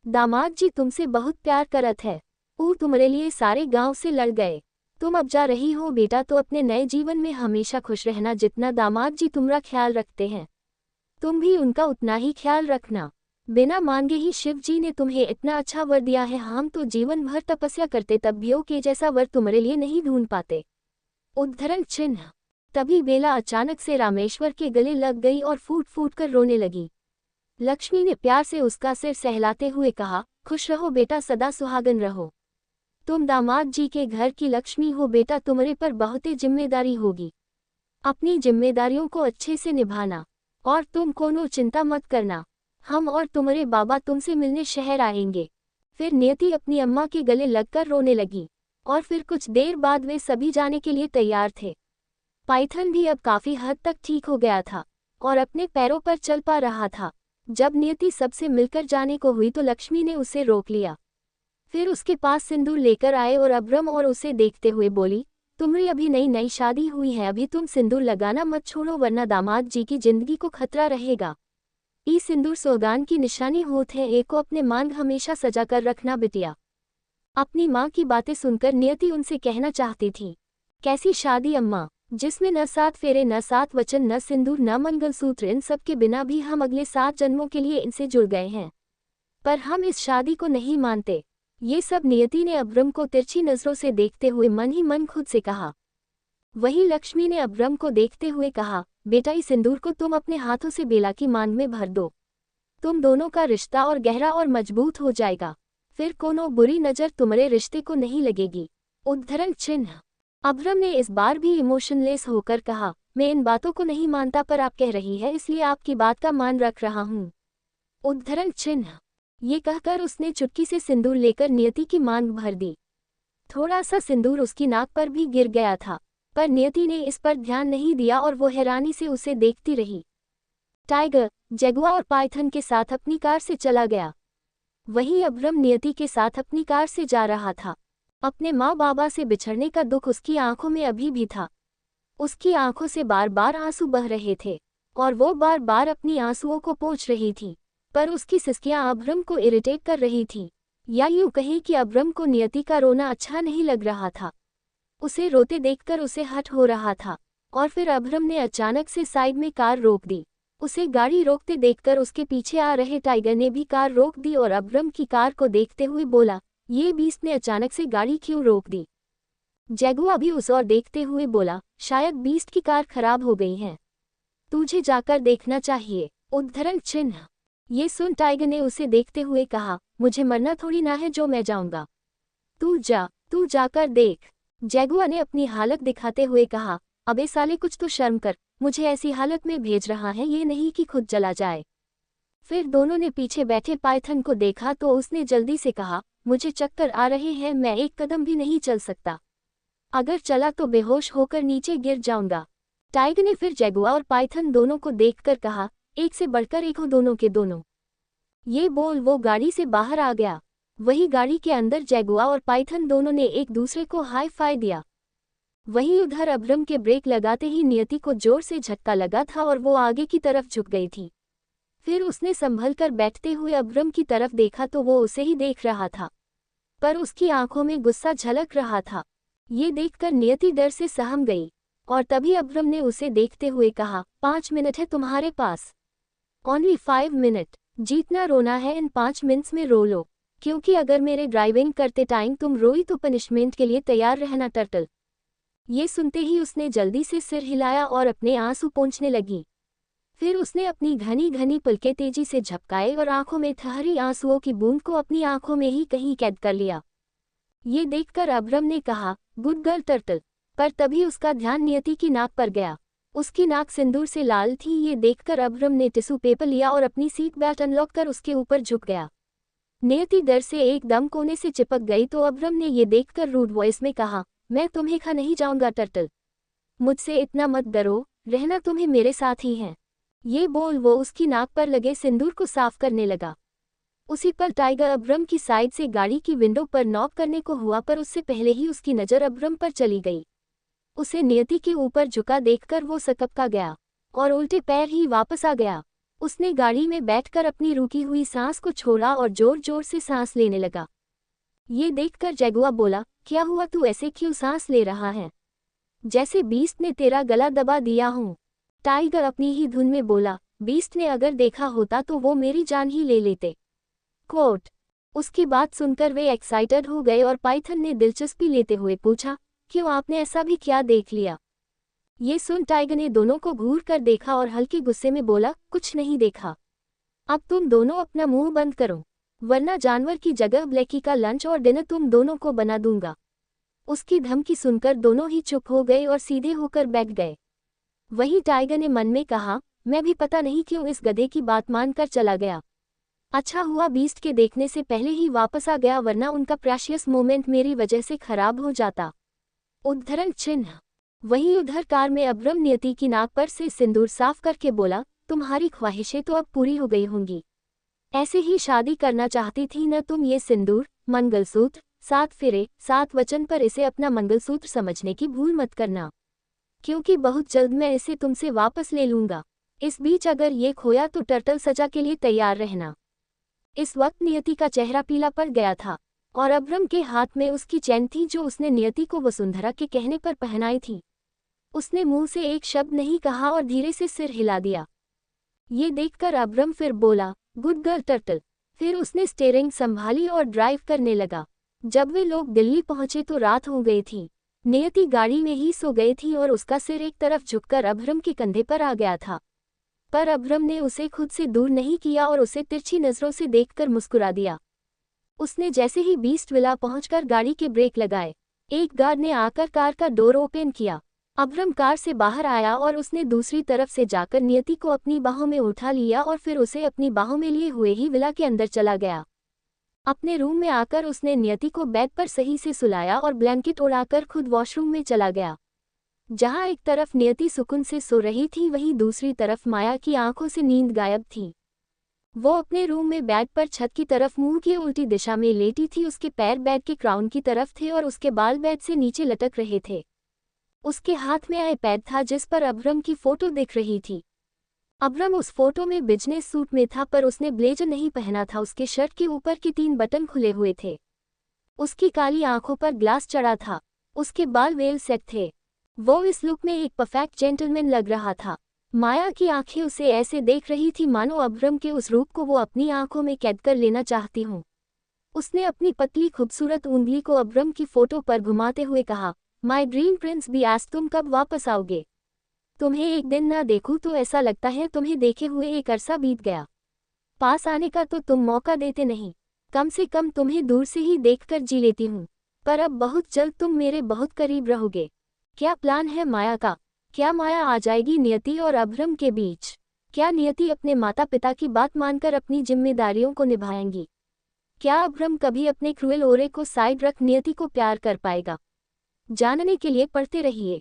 दामाद जी तुमसे बहुत प्यार करत है। वो तुम्हारे लिए सारे गांव से लड़ गए। तुम अब जा रही हो बेटा, तो अपने नए जीवन में हमेशा खुश रहना। जितना दामाद जी तुम्हारा ख्याल रखते हैं, तुम भी उनका उतना ही ख्याल रखना। बिना मांगे ही शिव जी ने तुम्हें इतना अच्छा वर दिया है। हम तो जीवन भर तपस्या करते तब भी के जैसा वर तुम्हारे लिए नहीं ढूंढ पाते। उद्धरण चिन्ह। तभी बेला अचानक से रामेश्वर के गले लग गई और फूट फूट कर रोने लगी। लक्ष्मी ने प्यार से उसका सिर सहलाते हुए कहा, खुश रहो बेटा, सदा सुहागन रहो। तुम दामाद जी के घर की लक्ष्मी हो बेटा, तुम्हारे पर बहुत जिम्मेदारी होगी। अपनी जिम्मेदारियों को अच्छे से निभाना और तुम कोनो चिंता मत करना। हम और तुम्हारे बाबा तुमसे मिलने शहर आएंगे। फिर नियति अपनी अम्मा के गले लगकर रोने लगी और फिर कुछ देर बाद वे सभी जाने के लिए तैयार थे। पाइथन भी अब काफी हद तक ठीक हो गया था और अपने पैरों पर चल पा रहा था। जब नियति सबसे मिलकर जाने को हुई तो लक्ष्मी ने उसे रोक लिया। फिर उसके पास सिंदूर लेकर आए और अब्रम और उसे देखते हुए बोली, तुम्हारी अभी नई नई शादी हुई है, अभी तुम सिंदूर लगाना मत छोड़ो, वरना दामाद जी की जिंदगी को खतरा रहेगा। ई सिंदूर सौगान की निशानी होत है, एक को अपने मांग हमेशा सजा कर रखना बिटिया। अपनी माँ की बातें सुनकर नियति उनसे कहना चाहती थी, कैसी शादी अम्मा, जिसमें न 7 फेरे, न 7 वचन, न सिंदूर, न मंगलसूत्र, इन सब के बिना भी हम अगले 7 जन्मों के लिए इनसे जुड़ गए हैं, पर हम इस शादी को नहीं मानते। ये सब नियति ने अब्रम को तिरछी नजरों से देखते हुए मन ही मन खुद से कहा। वहीं लक्ष्मी ने अब्रम को देखते हुए कहा, बेटा इस सिंदूर को तुम अपने हाथों से बेला की मांग में भर दो। तुम दोनों का रिश्ता और गहरा और मजबूत हो जाएगा। फिर कोनो बुरी नजर तुम्हारे रिश्ते को नहीं लगेगी। उद्धरण चिन्ह। अब्रम ने इस बार भी इमोशनलेस होकर कहा, मैं इन बातों को नहीं मानता, पर आप कह रही है इसलिए आपकी बात का मान रख रहा हूँ। उद्धरण चिन्ह। ये कहकर उसने चुटकी से सिंदूर लेकर नियति की मांग भर दी। थोड़ा सा सिंदूर उसकी नाक पर भी गिर गया था, पर नियति ने इस पर ध्यान नहीं दिया और वो हैरानी से उसे देखती रही। टाइगर, जगुआ और पाइथन के साथ अपनी कार से चला गया। वहीं अब्रम नियति के साथ अपनी कार से जा रहा था। अपने माँ बाबा से बिछड़ने का दुख उसकी आंखों में अभी भी था। उसकी आंखों से बार बार आंसू बह रहे थे और वो बार बार अपनी आंसुओं को पोंछ रही थी, पर उसकी सिसकियां अब्रम को इरिटेट कर रही थी, या यूं कहें कि अब्रम को नियति का रोना अच्छा नहीं लग रहा था। उसे रोते देखकर उसे हट हो रहा था और फिर अब्रम ने अचानक से साइड में कार रोक दी। उसे गाड़ी रोकते देखकर उसके पीछे आ रहे टाइगर ने भी कार रोक दी और अब्रम की कार को देखते हुए बोला, ये बीस्ट ने अचानक से गाड़ी क्यों रोक दी। जगुआ भी उस ओर देखते हुए बोला, शायद बीस्ट की कार खराब हो गई है, तुझे जाकर देखना चाहिए। उद्धरण चिन्ह। ये सुन टाइगर ने उसे देखते हुए कहा, मुझे मरना थोड़ी ना है जो मैं जाऊंगा, तू जाकर देख। जगुआ ने अपनी हालत दिखाते हुए कहा, अबे साले कुछ तो शर्म कर, मुझे ऐसी हालत में भेज रहा है, ये नहीं कि खुद चला जाए। फिर दोनों ने पीछे बैठे पाइथन को देखा तो उसने जल्दी से कहा, मुझे चक्कर आ रहे हैं, मैं एक कदम भी नहीं चल सकता, अगर चला तो बेहोश होकर नीचे गिर जाऊंगा। टाइगर ने फिर जगुआ और पाइथन दोनों को देखकर कहा, एक से बढ़कर एक हो दोनों के दोनों। ये बोल वो गाड़ी से बाहर आ गया। वही गाड़ी के अंदर जगुआ और पाइथन दोनों ने एक दूसरे को हाई फाई दिया। वहीं उधर अब्रम के ब्रेक लगाते ही नियति को जोर से झटका लगा था और वो आगे की तरफ झुक गई थी। फिर उसने संभल कर बैठते हुए अब्रम की तरफ देखा तो वो उसे ही देख रहा था। पर उसकी आंखों में गुस्सा झलक रहा था। ये देखकर नियति डर से सहम गई और तभी अब्रम ने उसे देखते हुए कहा, 5 मिनट है तुम्हारे पास। Only 5 minute. जीतना रोना है, इन 5 मिनट्स में रो लो, क्योंकि अगर मेरे ड्राइविंग करते टाइम तुम रोई तो पनिशमेंट के लिए तैयार रहना टर्टल। ये सुनते ही उसने जल्दी से सिर हिलाया और अपने आंसू पोंछने लगी। फिर उसने अपनी घनी घनी पलकें तेजी से झपकाए और आंखों में ठहरी आंसुओं की बूंद को अपनी आंखों में ही कहीं कैद कर लिया। ये देखकर अब्रम ने कहा, गुड गर्ल टर्टल। पर तभी उसका ध्यान नियति की नाक पर गया। उसकी नाक सिंदूर से लाल थी। ये देखकर अब्रम ने टिश्यू पेपर लिया और अपनी सीट बेल्ट अनलॉक कर उसके ऊपर झुक गया। नियति डर से एकदम कोने से चिपक गई तो अब्रम ने ये देखकर रूड वॉइस में कहा, मैं तुम्हें खा नहीं जाऊंगा टर्टल। मुझसे इतना मत डरो, रहना तुम्हें मेरे साथ ही है। ये बोल वो उसकी नाक पर लगे सिंदूर को साफ करने लगा। उसी पल टाइगर अब्रम की साइड से गाड़ी की विंडो पर नॉक करने को हुआ, पर उससे पहले ही उसकी नज़र अब्रम पर चली गई। उसे नियति के ऊपर झुका देखकर वो सकपका गया और उल्टे पैर ही वापस आ गया। उसने गाड़ी में बैठकर अपनी रुकी हुई सांस को छोड़ा और जोर जोर से सांस लेने लगा। ये देखकर जैगुआ बोला, क्या हुआ, तू ऐसे क्यों सांस ले रहा है, जैसे बीस्ट ने तेरा गला दबा दिया हूँ। टाइगर अपनी ही धुन में बोला, बीस्ट ने अगर देखा होता तो वो मेरी जान ही ले लेते। कोट। उसकी बात सुनकर वे एक्साइटेड हो गए और पाइथन ने दिलचस्पी लेते हुए पूछा, क्यों, आपने ऐसा भी क्या देख लिया? ये सुन टाइगर ने दोनों को घूर कर देखा और हल्के गुस्से में बोला, कुछ नहीं देखा। अब तुम दोनों अपना मुंह बंद करो, वरना जानवर की जगह ब्लैकी का लंच और डिनर तुम दोनों को बना दूंगा। उसकी धमकी सुनकर दोनों ही चुप हो गए और सीधे होकर बैठ गए। वहीं टाइगर ने मन में कहा, मैं भी पता नहीं क्यों इस गधे की बात मानकर चला गया। अच्छा हुआ बीस्ट के देखने से पहले ही वापस आ गया, वरना उनका प्रेशियस मोमेंट मेरी वजह से खराब हो जाता। उद्धरण चिन्ह। वहीं उधर कार में अब्रम नियति की नाक पर से सिंदूर साफ करके बोला, तुम्हारी ख्वाहिशें तो अब पूरी हो गई होंगी। ऐसे ही शादी करना चाहती थी न तुम? ये सिंदूर, मंगलसूत्र, 7 फेरे, 7 वचन, पर इसे अपना मंगलसूत्र समझने की भूल मत करना, क्योंकि बहुत जल्द मैं इसे तुमसे वापस ले लूंगा। इस बीच अगर ये खोया तो टर्टल सजा के लिए तैयार रहना। इस वक्त नियति का चेहरा पीला पड़ गया था और अब्रम के हाथ में उसकी चैन थी जो उसने नियति को वसुंधरा के कहने पर पहनाई थी। उसने मुंह से एक शब्द नहीं कहा और धीरे से सिर हिला दिया। ये देखकर अब्रम फिर बोला, गुड गर्ल टर्टल। फिर उसने स्टीयरिंग संभाली और ड्राइव करने लगा। जब वे लोग दिल्ली पहुंचे तो रात हो गई थी। नियति गाड़ी में ही सो गई थी और उसका सिर एक तरफ झुककर अब्रम के कंधे पर आ गया था, पर अब्रम ने उसे खुद से दूर नहीं किया और उसे तिरछी नजरों से देखकर मुस्कुरा दिया। उसने जैसे ही बीस्ट विला पहुंचकर गाड़ी के ब्रेक लगाए, एक गार्ड ने आकर कार का डोर ओपन किया। अब्रम कार से बाहर आया और उसने दूसरी तरफ से जाकर नियति को अपनी बाहों में उठा लिया और फिर उसे अपनी बाहों में लिए हुए ही विला के अंदर चला गया। अपने रूम में आकर उसने नियति को बेड पर सही से सुलाया और ब्लैंकेट उड़ाकर खुद वॉशरूम में चला गया। जहां एक तरफ नियति सुकून से सो रही थी, वहीं दूसरी तरफ माया की आंखों से नींद गायब थी। वो अपने रूम में बेड पर छत की तरफ मुंह की उल्टी दिशा में लेटी थी। उसके पैर बेड के क्राउन की तरफ थे और उसके बाल बेड से नीचे लटक रहे थे। उसके हाथ में आईपैड था जिस पर अब्रम की फोटो दिख रही थी। अब्रम उस फोटो में बिजनेस सूट में था, पर उसने ब्लेजर नहीं पहना था। उसके शर्ट के ऊपर के 3 बटन खुले हुए थे। उसकी काली आंखों पर ग्लास चढ़ा था। उसके बाल वेल सेट थे। वो इस लुक में एक परफेक्ट जेंटलमैन लग रहा था। माया की आंखें उसे ऐसे देख रही थी मानो अब्रम के उस रूप को वो अपनी आंखों में कैद कर लेना चाहती हूँ। उसने अपनी पतली खूबसूरत उंगली को अब्रम की फोटो पर घुमाते हुए कहा, माय ड्रीम प्रिंस बी आज तुम कब वापस आओगे? तुम्हें एक दिन ना देखूं तो ऐसा लगता है तुम्हें देखे हुए एक अरसा बीत गया। पास आने का तो तुम मौका देते नहीं। कम से कम तुम्हें दूर से ही देखकर जी लेती हूँ, पर अब बहुत जल्द तुम मेरे बहुत करीब रहोगे। क्या प्लान है माया का? क्या माया आ जाएगी नियति और अब्रम के बीच? क्या नियति अपने माता पिता की बात मानकर अपनी जिम्मेदारियों को निभाएंगी? क्या अब्रम कभी अपने क्रूएल ओरे को साइड रख नियति को प्यार कर पाएगा? जानने के लिए पढ़ते रहिए।